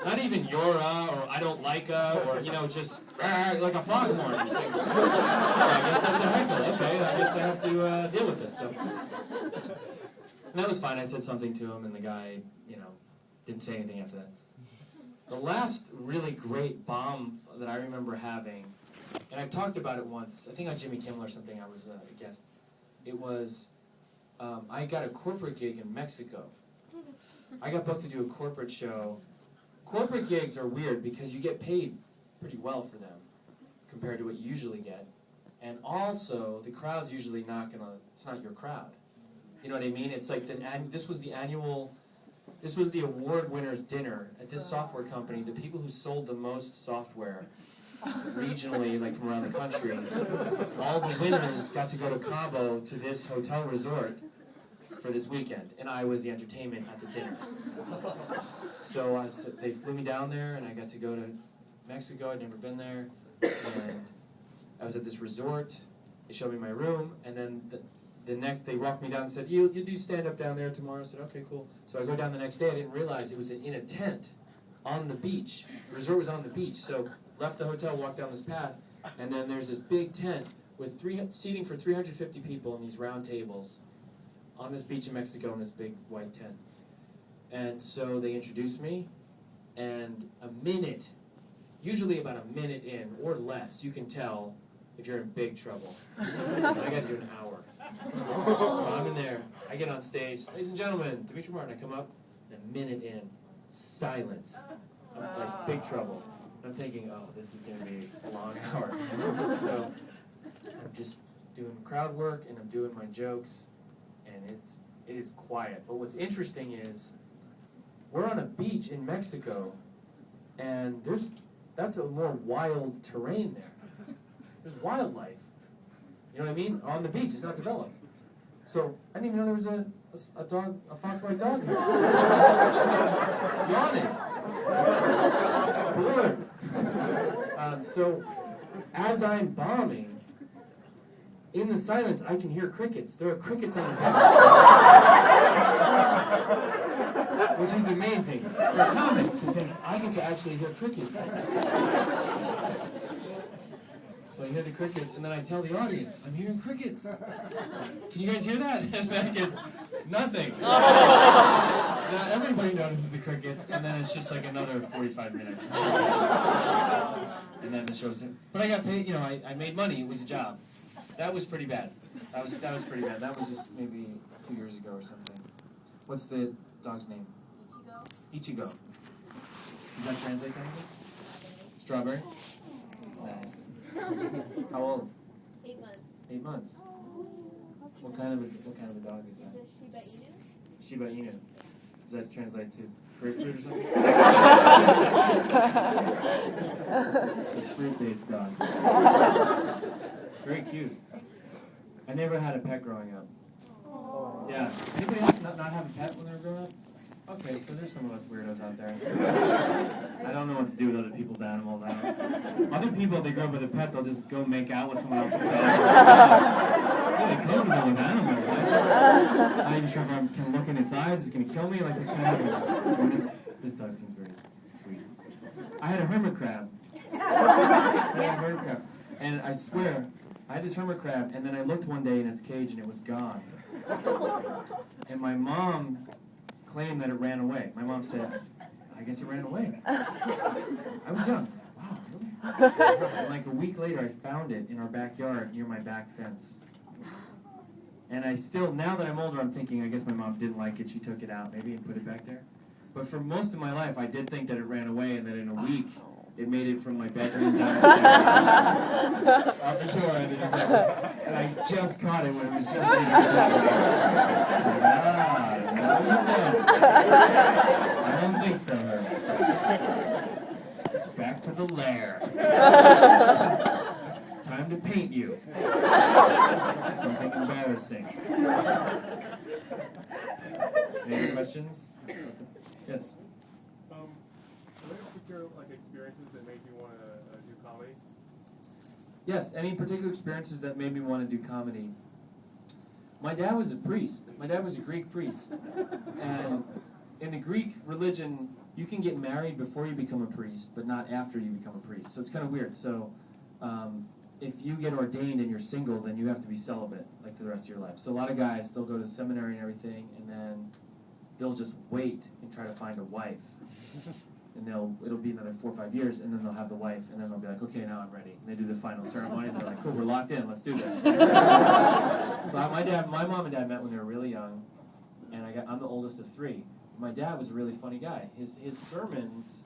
Not even Yora, or I don't like or, just like a foghorn. You're saying, I guess that's a heckle. Okay, I guess I have to deal with this. So, and that was fine. I said something to him, and the guy, didn't say anything after that. The last really great bomb that I remember having, and I've talked about it once, I think on Jimmy Kimmel or something, I was a guest. It was, I got a corporate gig in Mexico. I got booked to do a corporate show. Corporate gigs are weird because you get paid pretty well for them compared to what you usually get. And also, the crowd's usually it's not your crowd. You know what I mean? It's like, this was the award winners dinner at this software company. The people who sold the most software regionally, like from around the country, all the winners got to go to Cabo to this hotel resort for this weekend, and I was the entertainment at the dinner. So they flew me down there, and I got to go to Mexico. I'd never been there, and I was at this resort. They showed me my room, and then the next they walked me down and said, "You do stand up down there tomorrow." I said, "Okay, cool." So I go down the next day. I didn't realize it was in a tent on the beach. The resort was on the beach, so left the hotel, walked down this path, and then there's this big tent with seating for 350 people in these round tables on this beach in Mexico in this big white tent. And so they introduced me, and usually about a minute in or less, you can tell if you're in big trouble. I got to do an hour. So I'm in there, I get on stage, "Ladies and gentlemen, Demetri Martin." I come up, and a minute in, silence. I'm like, big trouble. I'm thinking, oh, this is going to be a long hour. So I'm just doing crowd work, and I'm doing my jokes, and it is quiet. But what's interesting is we're on a beach in Mexico, and that's a more wild terrain there. There's wildlife. You know what I mean? On the beach, it's not developed. So I didn't even know there was a fox-like dog here. Yawning. Bored. So as I'm bombing, in the silence, I can hear crickets. There are crickets on the beach. Which is amazing. For a comic to think, I get to actually hear crickets. So I hear the crickets, and then I tell the audience, "I'm hearing crickets." Can you guys hear that? And then it's nothing. So now everybody notices the crickets, and then it's just like another 45 minutes. And then the show's in. But I got paid, I made money. It was a job. That was pretty bad. That was pretty bad. That was just maybe 2 years ago or something. What's the dog's name? Ichigo. Does that translate to anything? Strawberry? Nice. How old? 8 months. 8 months. What kind of a dog is that? It's a Shiba Inu. Does that translate to grapefruit or something? It's a fruit-based dog. Very cute. I never had a pet growing up. Yeah. Anybody else not have a pet when they were growing up? Okay, so there's some of us weirdos out there. I don't know what to do with other people's animals. Other people, they grow up with a pet, they'll just go make out with someone else's dog. I'm really comfortable with animals. I'm not even sure if I can look in its eyes. It's going to kill me. Like, what's going to happen? This dog seems very sweet. I had a hermit crab. And I swear, I had this hermit crab, and then I looked one day in its cage, and it was gone. And my mom claimed that it ran away. My mom said, "I guess it ran away." I was young. Wow, really? And like a week later, I found it in our backyard near my back fence. And now that I'm older, I'm thinking, I guess my mom didn't like it. She took it out maybe and put it back there. But for most of my life, I did think that it ran away, and that in a week, it made it from my bedroom downstairs up until I ended up, and I just caught it when it was just leaving. I don't think so. Back to the lair. Time to paint you. Something embarrassing. Any questions? Yes. Are there particular experiences that made you want to do comedy? Yes, any particular experiences that made me want to do comedy? My dad was a priest. My dad was a Greek priest. And in the Greek religion, you can get married before you become a priest, but not after you become a priest. So it's kind of weird. So if you get ordained and you're single, then you have to be celibate, like, for the rest of your life. So a lot of guys, they'll go to the seminary and everything, and then they'll just wait and try to find a wife. And it'll be another 4 or 5 years, and then they'll have the wife, and then they'll be like, okay, now I'm ready. And they do the final ceremony, and they're like, cool, we're locked in, let's do this. So my mom and dad met when they were really young, and I'm the oldest of 3. My dad was a really funny guy. His sermons,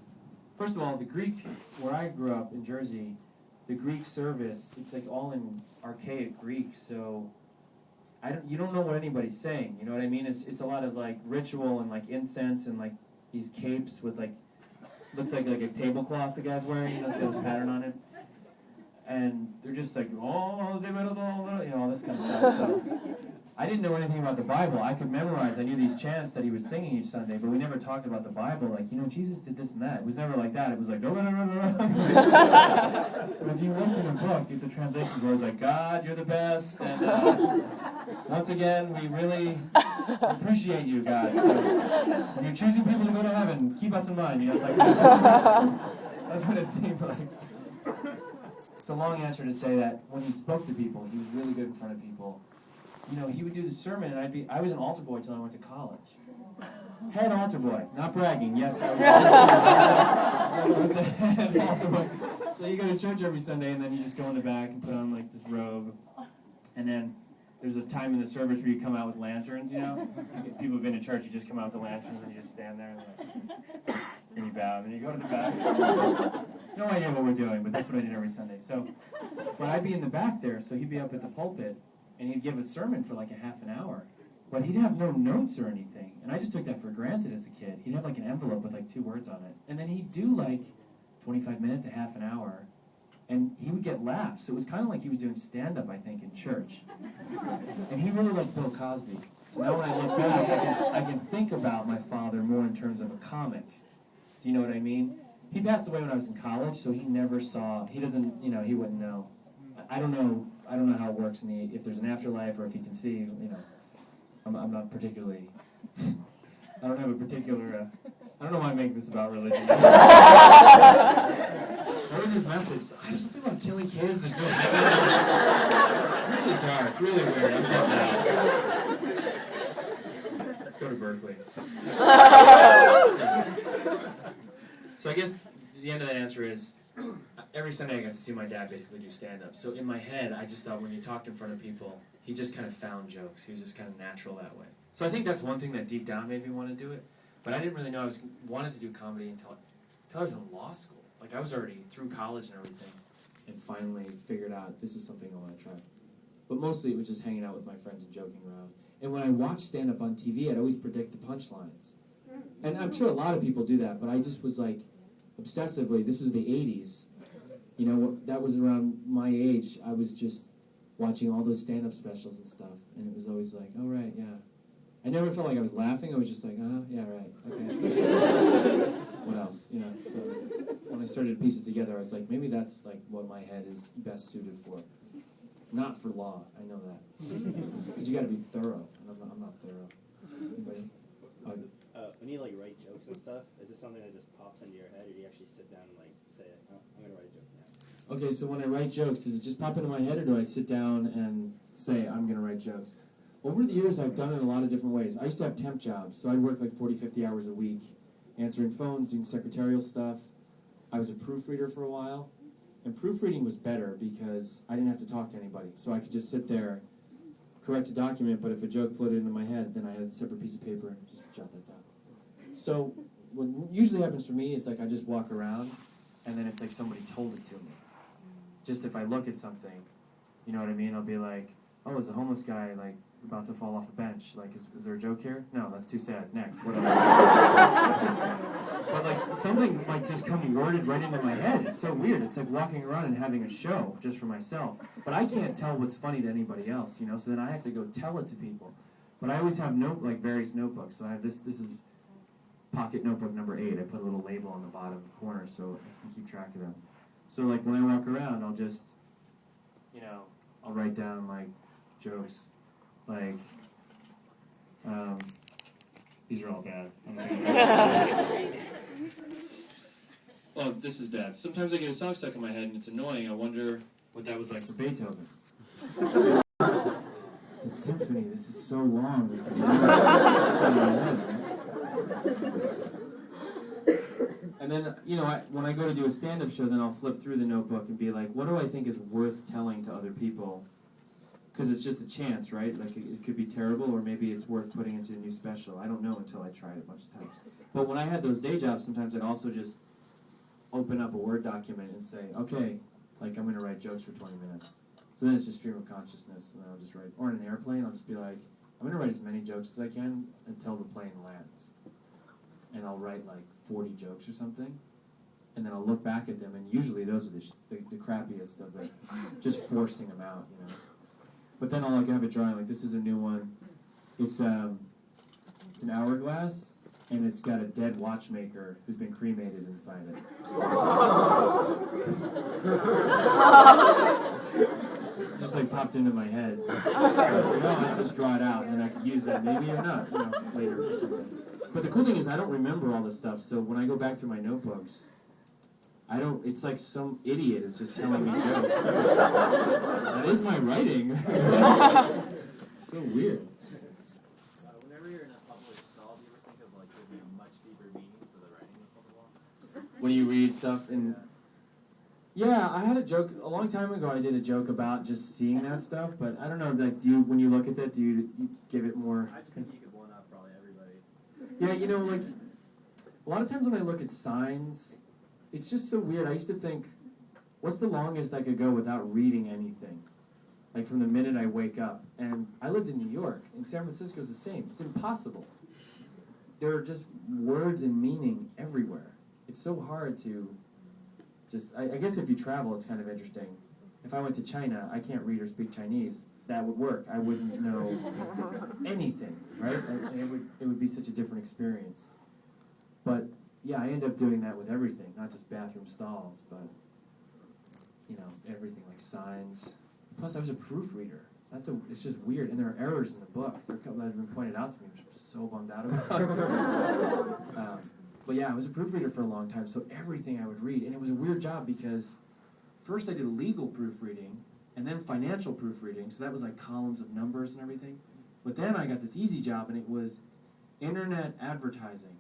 first of all, the Greek, where I grew up in Jersey, the Greek service, it's like all in archaic Greek, so you don't know what anybody's saying, you know what I mean? It's a lot of like ritual and like incense and like these capes with like, looks like a tablecloth the guy's wearing, that's got his pattern on it. And they're just like, oh, they went all this kind of stuff. So I didn't know anything about the Bible. I could memorize. I knew these chants that he was singing each Sunday, but we never talked about the Bible. Like, Jesus did this and that. It was never like that. It was like, no. But if you looked in a book, if the translations were always like, God, you're the best, and once again, we really appreciate you, God. So when you're choosing people to go to heaven, keep us in mind. It's like that's what it seemed like. It's a long answer to say that when he spoke to people, he was really good in front of people. He would do the sermon, and I was an altar boy till I went to college. Head altar boy, not bragging. Yes, I was the head altar boy. So you go to church every Sunday, and then you just go in the back and put on like this robe, and then there's a time in the service where you come out with lanterns. People have been to church, you just come out with the lanterns, and you just stand there, and you bow, and then you go to the back. No idea what we're doing, but that's what I did every Sunday. So, but I'd be in the back there, so he'd be up at the pulpit. And he'd give a sermon for like a half an hour. But he'd have no notes or anything. And I just took that for granted as a kid. He'd have like an envelope with like 2 words on it. And then he'd do like 25 minutes, a half an hour. And he would get laughs. So it was kind of like he was doing stand-up, I think, in church. And he really liked Bill Cosby. So now when I look back, I can think about my father more in terms of a comic. Do you know what I mean? He passed away when I was in college, so he never saw, he doesn't, he wouldn't know. I don't know how it works if there's an afterlife or if he can see, I'm not particularly, I don't have a particular, I don't know why I make this about religion. What was his message? There's something about killing kids, there's no heaven. Really dark, really weird, I'm getting that. Let's go to Berkeley. So I guess the end of the answer is, every Sunday I got to see my dad basically do stand-up. So in my head, I just thought when he talked in front of people, he just kind of found jokes. He was just kind of natural that way. So I think that's one thing that deep down made me want to do it. But I didn't really know I wanted to do comedy until I was in law school. Like I was already through college and everything, and finally figured out this is something I want to try. But mostly it was just hanging out with my friends and joking around. And when I watched stand-up on TV, I'd always predict the punchlines. And I'm sure a lot of people do that, but I just was like, obsessively, this was the 80s. That was around my age. I was just watching all those stand-up specials and stuff, and it was always like, oh, right, yeah. I never felt like I was laughing. I was just like, yeah, right, okay. What else? So when I started to piece it together, I was like, maybe that's like what my head is best suited for. Not for law, I know that. Because you got to be thorough, and I'm not thorough. Anybody? When you write jokes and stuff, is this something that just pops into your head, or do you actually sit down and say, oh, I'm going to write a joke now? Okay, so when I write jokes, does it just pop into my head, or do I sit down and say, I'm going to write jokes? Over the years, I've done it in a lot of different ways. I used to have temp jobs, so I'd work like 40, 50 hours a week, answering phones, doing secretarial stuff. I was a proofreader for a while, and proofreading was better because I didn't have to talk to anybody, so I could just sit there, correct a document, but if a joke floated into my head, then I had a separate piece of paper and just jot that down. So what usually happens for me is like I just walk around, and then it's like somebody told it to me. Just if I look at something, you know what I mean? I'll be like, oh, there's a homeless guy like about to fall off a bench. Like, is there a joke here? No, that's too sad. Next, whatever. But like something like just coming worded right into my head. It's so weird. It's like walking around and having a show just for myself. But I can't tell what's funny to anybody else, So then I have to go tell it to people. But I always have various notebooks. So I have this is pocket notebook number 8. I put a little label on the bottom corner so I can keep track of them. So like when I walk around, I'll just, I'll write down like jokes, like the These are all bad. Oh, this is bad. Sometimes I get a song stuck in my head and it's annoying. I wonder what that was like for Beethoven. The symphony, this is so long. This is and then, you know, when I go to do a stand-up show, then I'll flip through the notebook and be like, what do I think is worth telling to other people? Because it's just a chance, right? Like, it could be terrible, or maybe it's worth putting into a new special. I don't know until I try it a bunch of times. But when I had those day jobs, sometimes I'd also just open up a Word document and say, okay, like, I'm going to write jokes for 20 minutes. So then it's just stream of consciousness, and then I'll just write. Or in an airplane, I'll just be like, I'm going to write as many jokes as I can until the plane lands. And I'll write like 40 jokes or something, and then I'll look back at them, and usually those are the crappiest of the, just forcing them out, you know. But then I'll like have a drawing, like this is a new one. It's an hourglass, and it's got a dead watchmaker who's been cremated inside it. Just like popped into my head. So I'll just draw it out, and then I could use that maybe or not, you know, later or something. But the cool thing is I don't remember all this stuff, so when I go back through my notebooks, it's like some idiot is just telling me jokes. That is my writing. It's so weird. Whenever you're in a public stall, do you ever think of like giving a much deeper meaning to the writing that's on the wall? When you read stuff and... Yeah, I had a joke, a long time ago I did a joke about just seeing that stuff, but I don't know, like, when you look at that, do you give it more... I just think you could one up probably everybody. Yeah, you know, like, a lot of times when I look at signs, it's just so weird. I used to think, what's the longest I could go without reading anything? Like, from the minute I wake up. And I lived in New York, and San Francisco's the same. It's impossible. There are just words and meaning everywhere. It's so hard to just, I guess if you travel, it's kind of interesting. If I went to China, I can't read or speak Chinese. That would work. I wouldn't know anything, right? And it would be such a different experience. But yeah, I end up doing that with everything, not just bathroom stalls, but you know, everything like signs. Plus, I was a proofreader. It's just weird, and there are errors in the book. There are a couple that have been pointed out to me, which I'm so bummed out about. But yeah, I was a proofreader for a long time, so everything I would read, and it was a weird job because first I did legal proofreading, and then financial proofreading, so that was like columns of numbers and everything. But then I got this easy job, and it was internet advertising.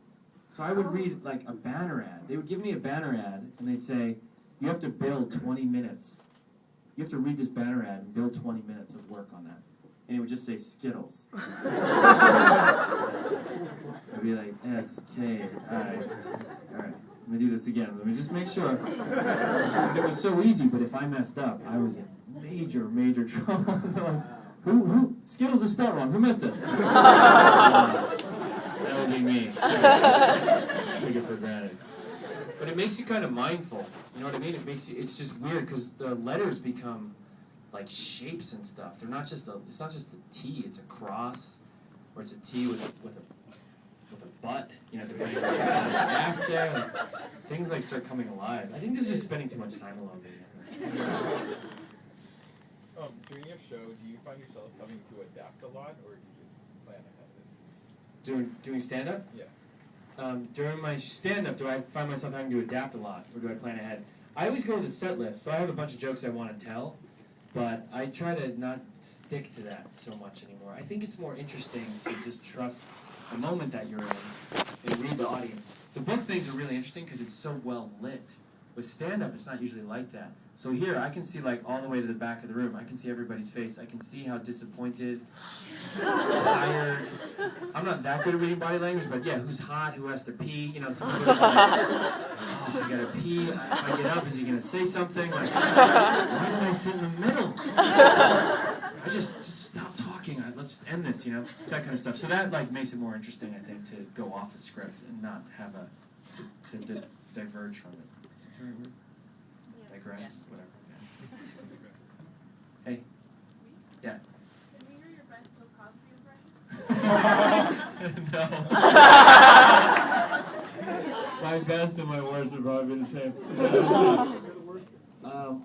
So I would read like a banner ad. They would give me a banner ad, and they'd say, you have to bill 20 minutes. You have to read this banner ad and bill 20 minutes of work on that. And it would just say Skittles. I'd be like, S-K-I. All right, let me do this again. Let me just make sure. Because it was so easy, but if I messed up, I was in major, major trouble. Like, who? Skittles are spelled wrong. Who missed this? That would be me. Take it for granted. But it makes you kind of mindful. You know what I mean? It's just weird because the letters become like shapes and stuff. They're not just it's not just a T, it's a cross, or it's a T with a butt, you know, depending on the ass there. Like, things like start coming alive. I think this is just spending too much time alone. During your show, do you find yourself having to adapt a lot, or do you just plan ahead? Doing stand-up? Yeah. During my stand-up, do I find myself having to adapt a lot, or do I plan ahead? I always go with a set list, so I have a bunch of jokes I want to tell, but I try to not stick to that so much anymore. I think it's more interesting to just trust the moment that you're in and read the audience. The book things are really interesting because it's so well lit. With stand-up, it's not usually like that. So here, I can see like all the way to the back of the room. I can see everybody's face. I can see how disappointed, tired. I'm not that good at reading body language, but yeah, who's hot, who has to pee, you know, some people are like, oh, I gotta pee. If I get up, is he gonna say something? Like, why did I sit in the middle? I just stop talking. Let's just end this, you know, just that kind of stuff. So that like makes it more interesting, I think, to go off the script and not have to diverge from it. Is it very weird? Digress, whatever. Yeah. Hey. Yeah. Can we hear your best Bill Cosby impression? No. My best and my worst would probably be the same.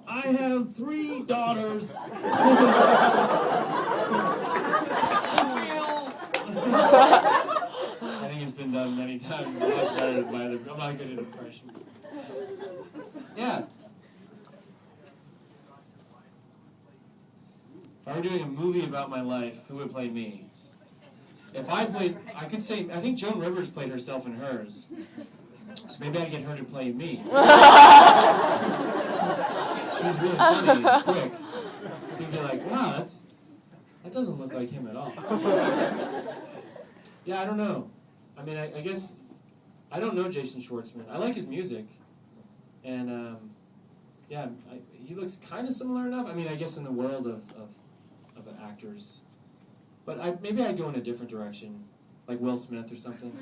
I have 3 daughters. I think it's times much better than my other. I'm not good at impressions. Yeah. If I were doing a movie about my life, who would play me? If I played, I could say, I think Joan Rivers played herself in hers. So maybe I'd get her to play me. She's really funny and quick. You'd be like, wow, that doesn't look like him at all. Yeah, I don't know. I mean, I guess, I don't know Jason Schwartzman. I like his music. And, yeah, he looks kind of similar enough. I mean, I guess in the world of actors. But maybe I'd go in a different direction, like Will Smith or something.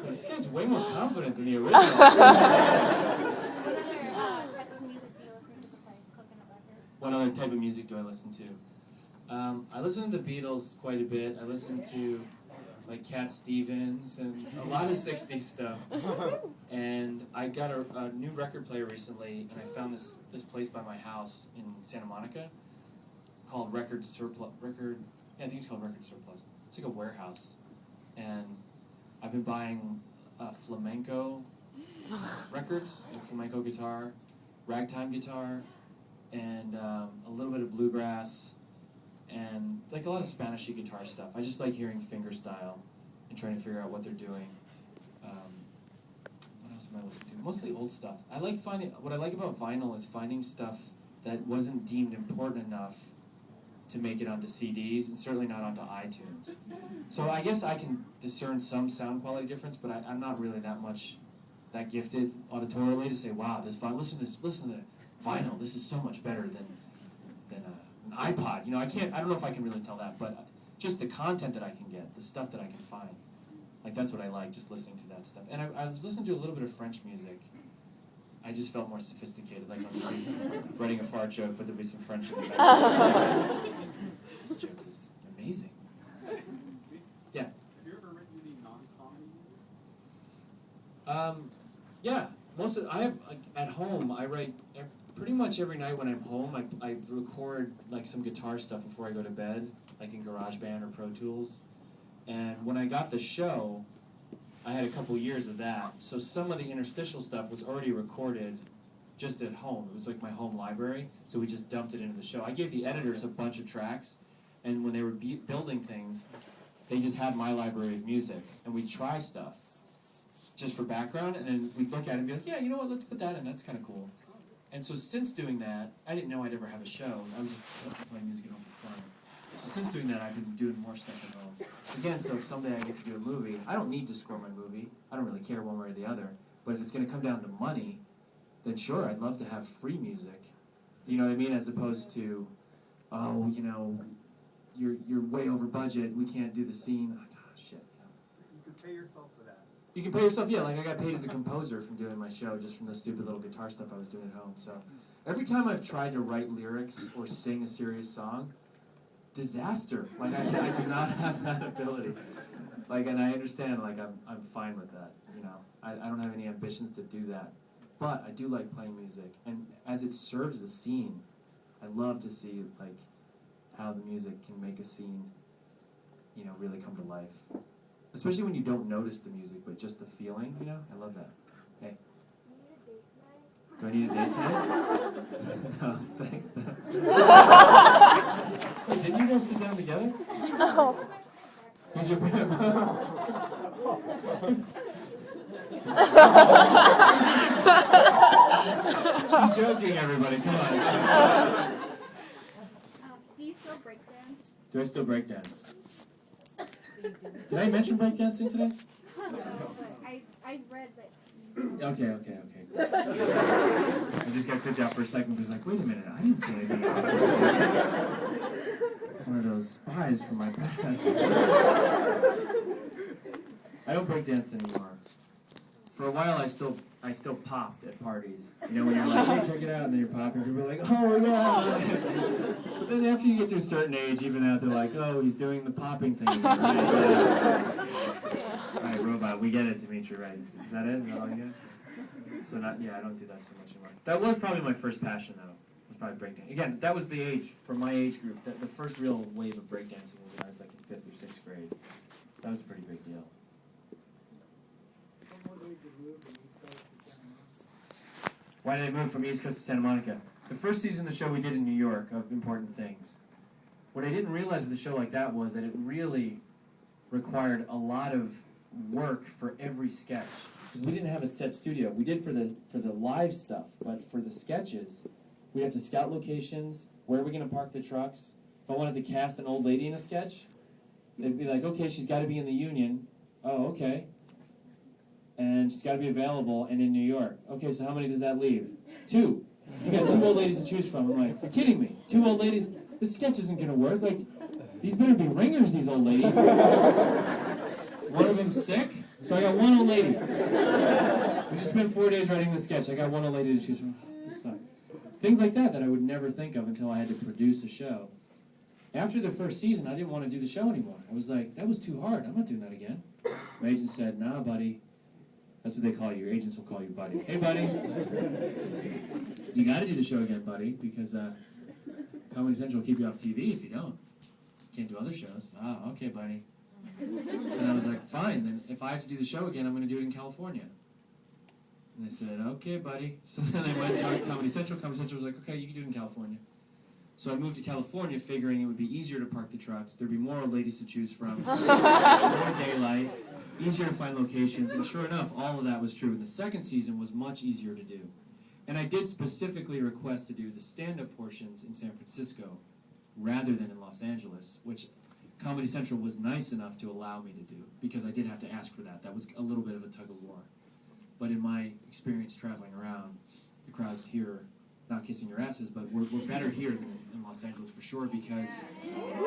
This guy's way more confident than the original. What other type of music do I listen to? I listen to the Beatles quite a bit. I listen to like Cat Stevens and a lot of 60s stuff. And I got a new record player recently, and I found this place by my house in Santa Monica called Record Surplus. I think it's called Record Surplus. It's like a warehouse. And I've been buying flamenco records, like flamenco guitar, ragtime guitar, and a little bit of bluegrass, and like a lot of Spanishy guitar stuff. I just like hearing fingerstyle and trying to figure out what they're doing. What else am I listening to? Mostly old stuff. What I like about vinyl is finding stuff that wasn't deemed important enough to make it onto CDs, and certainly not onto iTunes. So I guess I can discern some sound quality difference, but I'm not really that gifted auditorily to say, wow, this vinyl, listen to vinyl, this is so much better than an iPod. You know, I don't know if I can really tell that, but just the content that I can get, the stuff that I can find, like that's what I like, just listening to that stuff. And I was listening to a little bit of French music. I just felt more sophisticated, like I was writing a fart joke, but there'd be some French in the background. This joke is amazing. Yeah. Have you ever written any non-comedy movies? Yeah. At home, I write pretty much every night when I'm home. I record like some guitar stuff before I go to bed, like in GarageBand or Pro Tools. And when I got the show, I had a couple years of that, so some of the interstitial stuff was already recorded just at home. It was like my home library, so we just dumped it into the show. I gave the editors a bunch of tracks, and when they were building things, they just had my library of music, and we'd try stuff just for background, and then we'd look at it and be like, yeah, you know what, let's put that in, that's kind of cool. And so since doing that, I didn't know I'd ever have a show. I was just playing music at home for fun. So since doing that, I've been doing more stuff at home. Again, so if someday I get to do a movie, I don't need to score my movie. I don't really care one way or the other. But if it's going to come down to money, then sure, I'd love to have free music. Do you know what I mean? As opposed to, oh, you know, you're way over budget. We can't do the scene. Oh, shit. You can pay yourself for that. You can pay yourself, yeah. Like I got paid as a composer from doing my show, just from the stupid little guitar stuff I was doing at home. So every time I've tried to write lyrics or sing a serious song, disaster. Like I do not have that ability. Like, and I understand. Like I'm fine with that. You know, I don't have any ambitions to do that. But I do like playing music, and as it serves a scene, I love to see like how the music can make a scene, you know, really come to life. Especially when you don't notice the music, but just the feeling. You know, I love that. Hey. Do I need a date tonight? No, thanks. Hey, didn't you guys sit down together? No. Who's your She's joking, everybody. Come on. Do you still break dance? Do I still break dance? Did I mention breakdancing today? No, but I read that. Okay. I just got creeped out for a second because like, wait a minute, I didn't say anything. It's one of those spies from my past. I don't break dance anymore. For a while, I still popped at parties. You know, when you're like, hey, check it out, and then you're popping, people are like, oh yeah. But then after you get to a certain age, even though they're like, oh, he's doing the popping thing. Right, robot, we get it, Demetri, right? Is that it? Is that all you get? So I don't do that so much anymore. That was probably my first passion, though. Was probably breakdancing. Again, that was the age, for my age group, the first real wave of breakdancing was when I was like in 5th or 6th grade. That was a pretty big deal. Why did I move from East Coast to Santa Monica? The first season of the show we did in New York of Important Things. What I didn't realize with a show like that was that it really required a lot of work for every sketch. Because we didn't have a set studio. We did for the live stuff, but for the sketches, we had to scout locations. Where are we going to park the trucks? If I wanted to cast an old lady in a sketch, they'd be like, okay, she's got to be in the Union. Oh, okay. And she's got to be available and in New York. Okay, so how many does that leave? 2. You got 2 old ladies to choose from. I'm like, you're kidding me. 2 old ladies? This sketch isn't going to work. Like, these better be ringers, these old ladies. One of them's sick, so I got 1 old lady. We just spent 4 days writing the sketch. I got 1 old lady to choose from. This sucks. Things like that I would never think of until I had to produce a show. After the first season, I didn't want to do the show anymore. I was like, that was too hard. I'm not doing that again. My agent said, nah, buddy. That's what they call you. Your agents will call you buddy. Hey, buddy. You got to do the show again, buddy, because Comedy Central will keep you off TV if you don't. You can't do other shows. Ah, okay, buddy. And I was like, fine. Then if I have to do the show again, I'm going to do it in California. And they said, okay, buddy. So then I went to Comedy Central. Comedy Central was like, okay, you can do it in California. So I moved to California thinking it would be easier to park the trucks. There'd be more old ladies to choose from. More daylight. Easier to find locations. And sure enough, all of that was true. And the second season was much easier to do. And I did specifically request to do the stand-up portions in San Francisco rather than in Los Angeles, which Comedy Central was nice enough to allow me to do, because I did have to ask for that. That was a little bit of a tug-of-war. But in my experience traveling around, the crowds here are not kissing your asses, but we're better here than in Los Angeles for sure, because,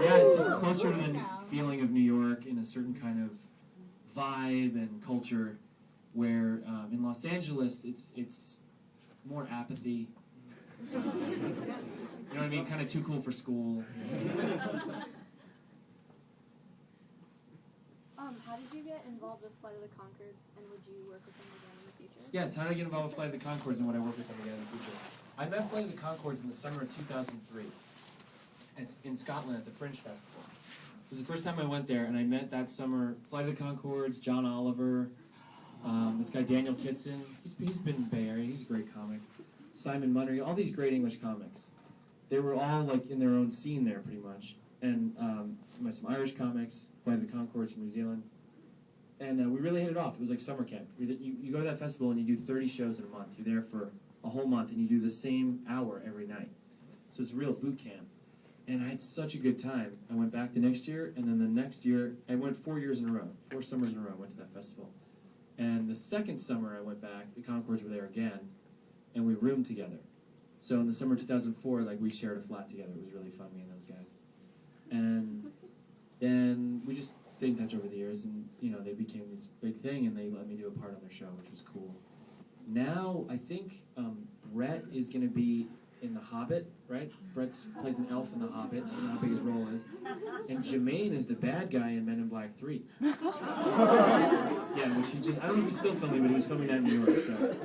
yeah, it's just closer to the feeling of New York in a certain kind of vibe and culture, where in Los Angeles it's more apathy. You know what I mean? Kind of too cool for school. How did you get involved with Flight of the Conchords, and would you work with them again in the future? Yes, how did I get involved with Flight of the Conchords, and would I work with them again in the future? I met Flight of the Conchords in the summer of 2003. It's in Scotland at the Fringe Festival. It was the first time I went there, and I met that summer Flight of the Conchords, John Oliver, this guy Daniel Kitson. He's been in the Bay Area. He's a great comic. Simon Munnery, all these great English comics. They were all like in their own scene there, pretty much. And met some Irish comics, Flight of the Conchords from New Zealand. And we really hit it off. It was like summer camp. You go to that festival and you do 30 shows in a month. You're there for a whole month and you do the same hour every night. So it's real boot camp. And I had such a good time. I went back the next year, and then the next year, I went 4 years in a row. 4 summers in a row I went to that festival. And the second summer I went back, the Conchords were there again, and we roomed together. So in the summer of 2004, like, we shared a flat together. It was really fun, me and those guys. And then we just stayed in touch over the years, and, you know, they became this big thing, and they let me do a part on their show, which was cool. Now, I think Brett is going to be in The Hobbit, right? Brett plays an elf in The Hobbit. I don't know how big his role is. And Jermaine is the bad guy in Men in Black 3. Yeah, which he just, I don't know if he's still filming, but he was filming that in New York, so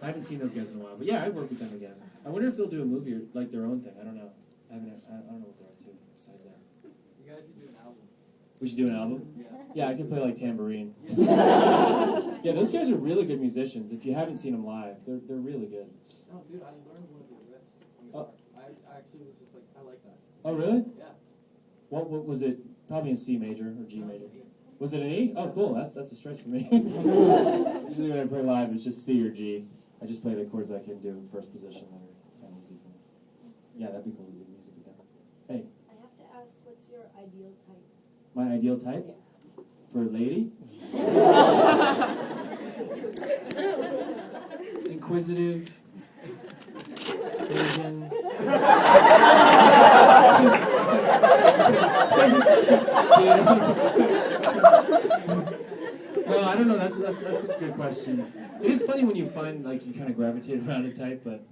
I haven't seen those guys in a while. But yeah, I'd work with them again. I wonder if they'll do a movie or like their own thing. I don't know. I don't know what they're up to besides that. You guys should do an album. We should do an album? Yeah. Yeah, I can play like tambourine. Yeah, those guys are really good musicians. If you haven't seen them live, they're really good. No, dude, I learned one of your riffs. Oh. I actually was just like, I like that. Oh, really? Yeah. What was it? Probably in C major or G major. Was it an E? Oh, cool. That's a stretch for me. Usually when I play live, it's just C or G. I just play the chords I can do in first position that are kind of easy for me. Yeah, that'd be cool to do music with them. Hey. I have to ask, what's your ideal type? My ideal type? Yeah. For a lady? Inquisitive. Asian. Well, I don't know. That's a good question. It is funny when you find like you kind of gravitate around a type, but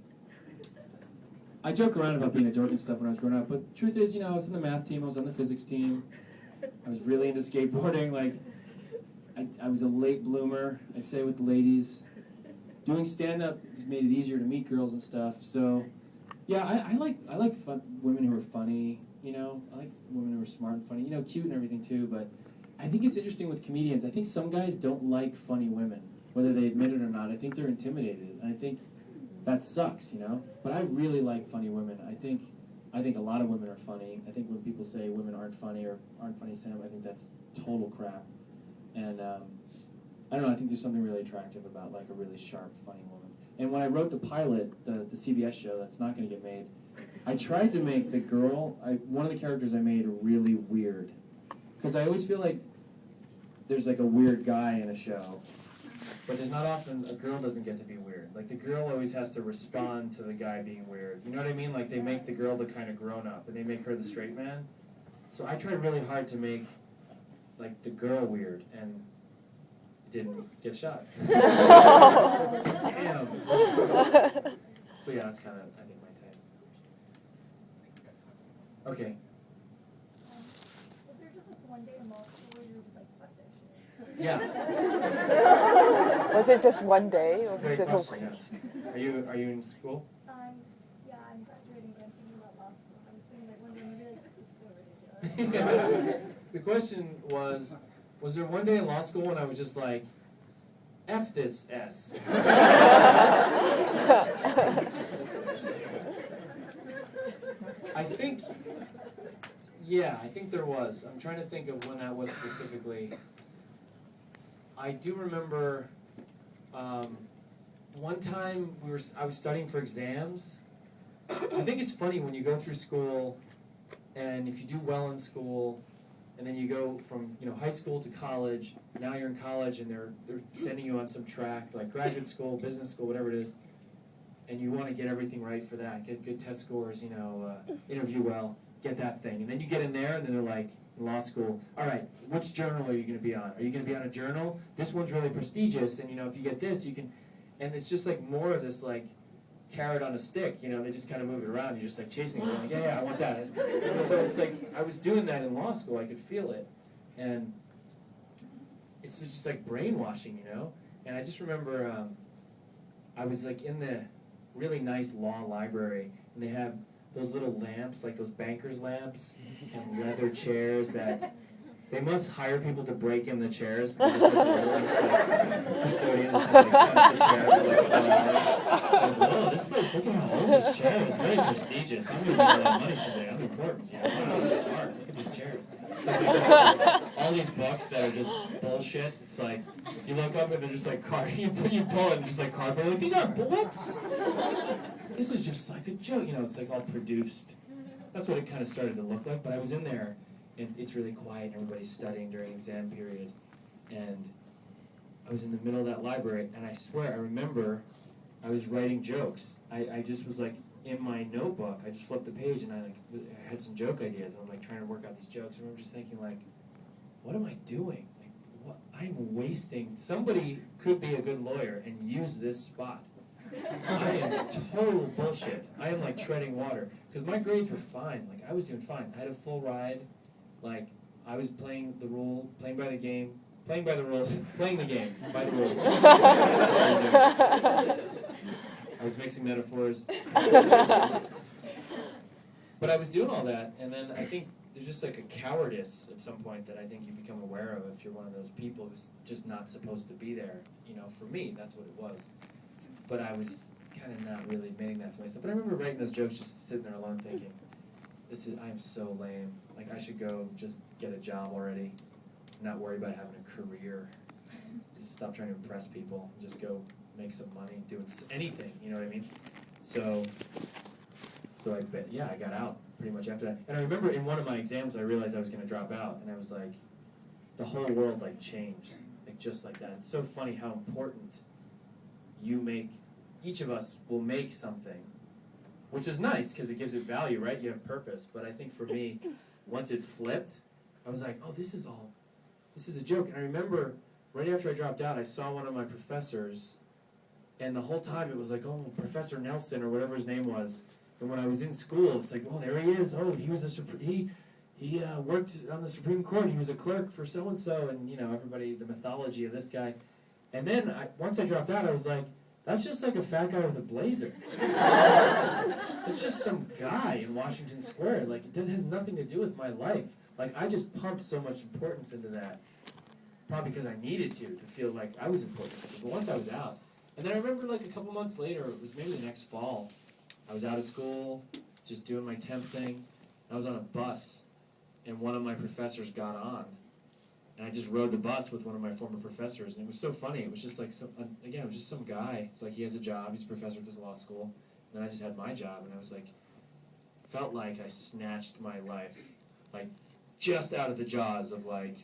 I joke around about being a dork and stuff when I was growing up. But the truth is, you know, I was on the math team, I was on the physics team, I was really into skateboarding. Like, I was a late bloomer, I'd say, with the ladies. Doing stand-up has made it easier to meet girls and stuff. So, yeah, I like fun, women who are funny. You know, I like women who are smart and funny. You know, cute and everything too. But I think it's interesting with comedians. I think some guys don't like funny women, whether they admit it or not. I think they're intimidated, and I think that sucks, you know. But I really like funny women. I think a lot of women are funny. I think when people say women aren't funny or aren't funny stand-up, I think that's total crap. And I don't know. I think there's something really attractive about like a really sharp, funny woman. And when I wrote the pilot, the CBS show that's not going to get made, I tried to make the girl, one of the characters I made really weird. Because I always feel like there's like a weird guy in a show, but there's not often a girl doesn't get to be weird. Like the girl always has to respond to the guy being weird. You know what I mean? Like they make the girl the kind of grown up, and they make her the straight man. So I tried really hard to make like the girl weird, and didn't get shot. Damn. So yeah, that's kind of I think my type. Okay. Was there just like one day in law school where you were just like, fuck that shit? Yeah. Was it just one day, or was Great it a question, week? yeah. Are you in school? Yeah, I'm graduating, but I'm thinking about law school. I was thinking like one day I'm gonna be like, this is so ridiculous. The question was there one day in law school when I was just like, F this S? I think there was. I'm trying to think of when that was specifically. I do remember one time I was studying for exams. I think it's funny when you go through school, and if you do well in school, and then you go from high school to college. Now you're in college, and they're sending you on some track like graduate school, business school, whatever it is, and you want to get everything right for that, get good test scores, interview well, get that thing, and then you get in there, and then they're like, in law school, all right, which journal are you going to be on? Are you going to be on a journal? This one's really prestigious, and if you get this, you can, and it's just like more of this like carrot on a stick, they just kind of move it around. You're just like chasing it, like, yeah, I want that. So it's like I was doing that in law school. I could feel it, and it's just like brainwashing, And I just remember I was like in the really nice law library, and they have those little lamps, like those banker's lamps, and leather chairs that. They must hire people to break in the chairs. Just like custodians just like punch the chair for like 4 hours. Like, whoa, this place, look at how old this chair is. Very prestigious. I'm going to get all that money someday. I'm important. Wow, I'm smart. Look at these chairs. So all these books that are just bullshit. It's like, you look up and they're just like you pull it and just like cardboard. Like, these aren't what? This is just like a joke. It's like all produced. That's what it kind of started to look like. But I was in there. And it's really quiet, and everybody's studying during exam period. And I was in the middle of that library, and I swear, I remember I was writing jokes. I just was like, in my notebook, I just flipped the page, and I had some joke ideas, and I'm like trying to work out these jokes. I remember just thinking like, what am I doing? Like, what? I'm wasting, somebody could be a good lawyer and use this spot. I am total bullshit. I am like treading water. Because my grades were fine. Like, I was doing fine. I had a full ride. Like, I was playing the rules by the game by the rules I was mixing metaphors. But I was doing all that, and then I think there's just like a cowardice at some point that I think you become aware of if you're one of those people who's just not supposed to be there. For me, that's what it was. But I was kind of not really admitting that to myself. But I remember writing those jokes just sitting there alone thinking, I'm so lame. Like, I should go just get a job already, not worry about having a career. Just stop trying to impress people. Just go make some money doing anything, you know what I mean? So I got out pretty much after that. And I remember in one of my exams, I realized I was going to drop out, and I was like, the whole world like changed, like just like that. It's so funny how important each of us will make something. Which is nice, because it gives it value, right? You have purpose. But I think for me, once it flipped, I was like, oh, this is a joke. And I remember, right after I dropped out, I saw one of my professors, and the whole time it was like, oh, Professor Nelson, or whatever his name was. And when I was in school, it's like, oh, there he is. Oh, he was he worked on the Supreme Court. He was a clerk for so-and-so, and, everybody, the mythology of this guy. And then, once I dropped out, I was like, that's just like a fat guy with a blazer. It's just some guy in Washington Square. Like, it has nothing to do with my life. Like, I just pumped so much importance into that, probably because I needed to feel like I was important. But once I was out, and then I remember like a couple months later, it was maybe the next fall, I was out of school, just doing my temp thing. I was on a bus, and one of my professors got on, and I just rode the bus with one of my former professors, and it was so funny. It was just like it was just some guy. It's like he has a job, he's a professor at this law school, and I just had my job, and I was like, felt like I snatched my life, like just out of the jaws of like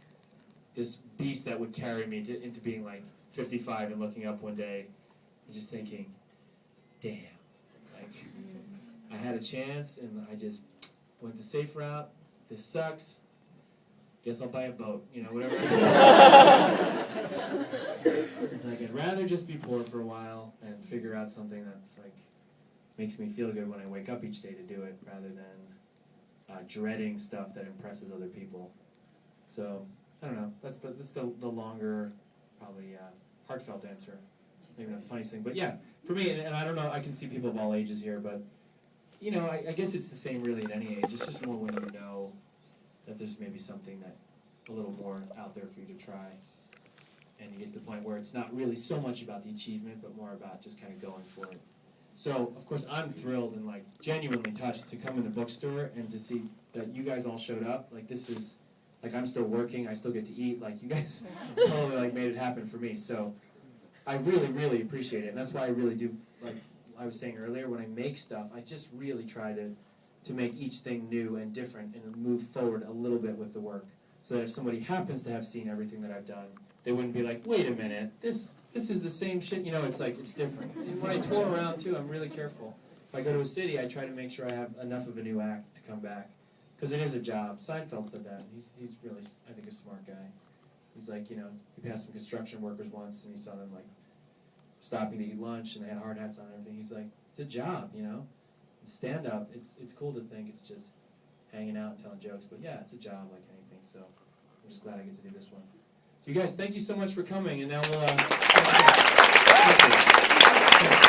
this beast that would carry me into being like 55 and looking up one day and just thinking, damn, like I had a chance and I just went the safe route. This sucks. Guess I'll buy a boat, whatever. It's like I'd rather just be poor for a while and figure out something that's like makes me feel good when I wake up each day to do it, rather than dreading stuff that impresses other people. So I don't know. That's the longer, probably heartfelt answer. Maybe not the funniest thing, but yeah, for me, and I don't know. I can see people of all ages here, but I guess it's the same really at any age. It's just more when you know that there's maybe something that a little more out there for you to try, and you get to the point where it's not really so much about the achievement, but more about just kind of going for it. So, of course, I'm thrilled and, like, genuinely touched to come in the bookstore and to see that you guys all showed up. Like, this is, like, I'm still working, I still get to eat. Like, you guys totally, like, made it happen for me. So, I really, really appreciate it. And that's why I really do, like I was saying earlier, when I make stuff, I just really try to make each thing new and different and move forward a little bit with the work. So that if somebody happens to have seen everything that I've done, they wouldn't be like, wait a minute, this is the same shit. It's like, it's different. And when I tour around, too, I'm really careful. If I go to a city, I try to make sure I have enough of a new act to come back. Because it is a job. Seinfeld said that. He's really, I think, a smart guy. He's like, he passed some construction workers once, and he saw them, like, stopping to eat lunch, and they had hard hats on and everything. He's like, it's a job, Stand-up, it's cool to think it's just hanging out and telling jokes. But, yeah, it's a job like anything. So I'm just glad I get to do this one. So you guys, thank you so much for coming, and now we'll...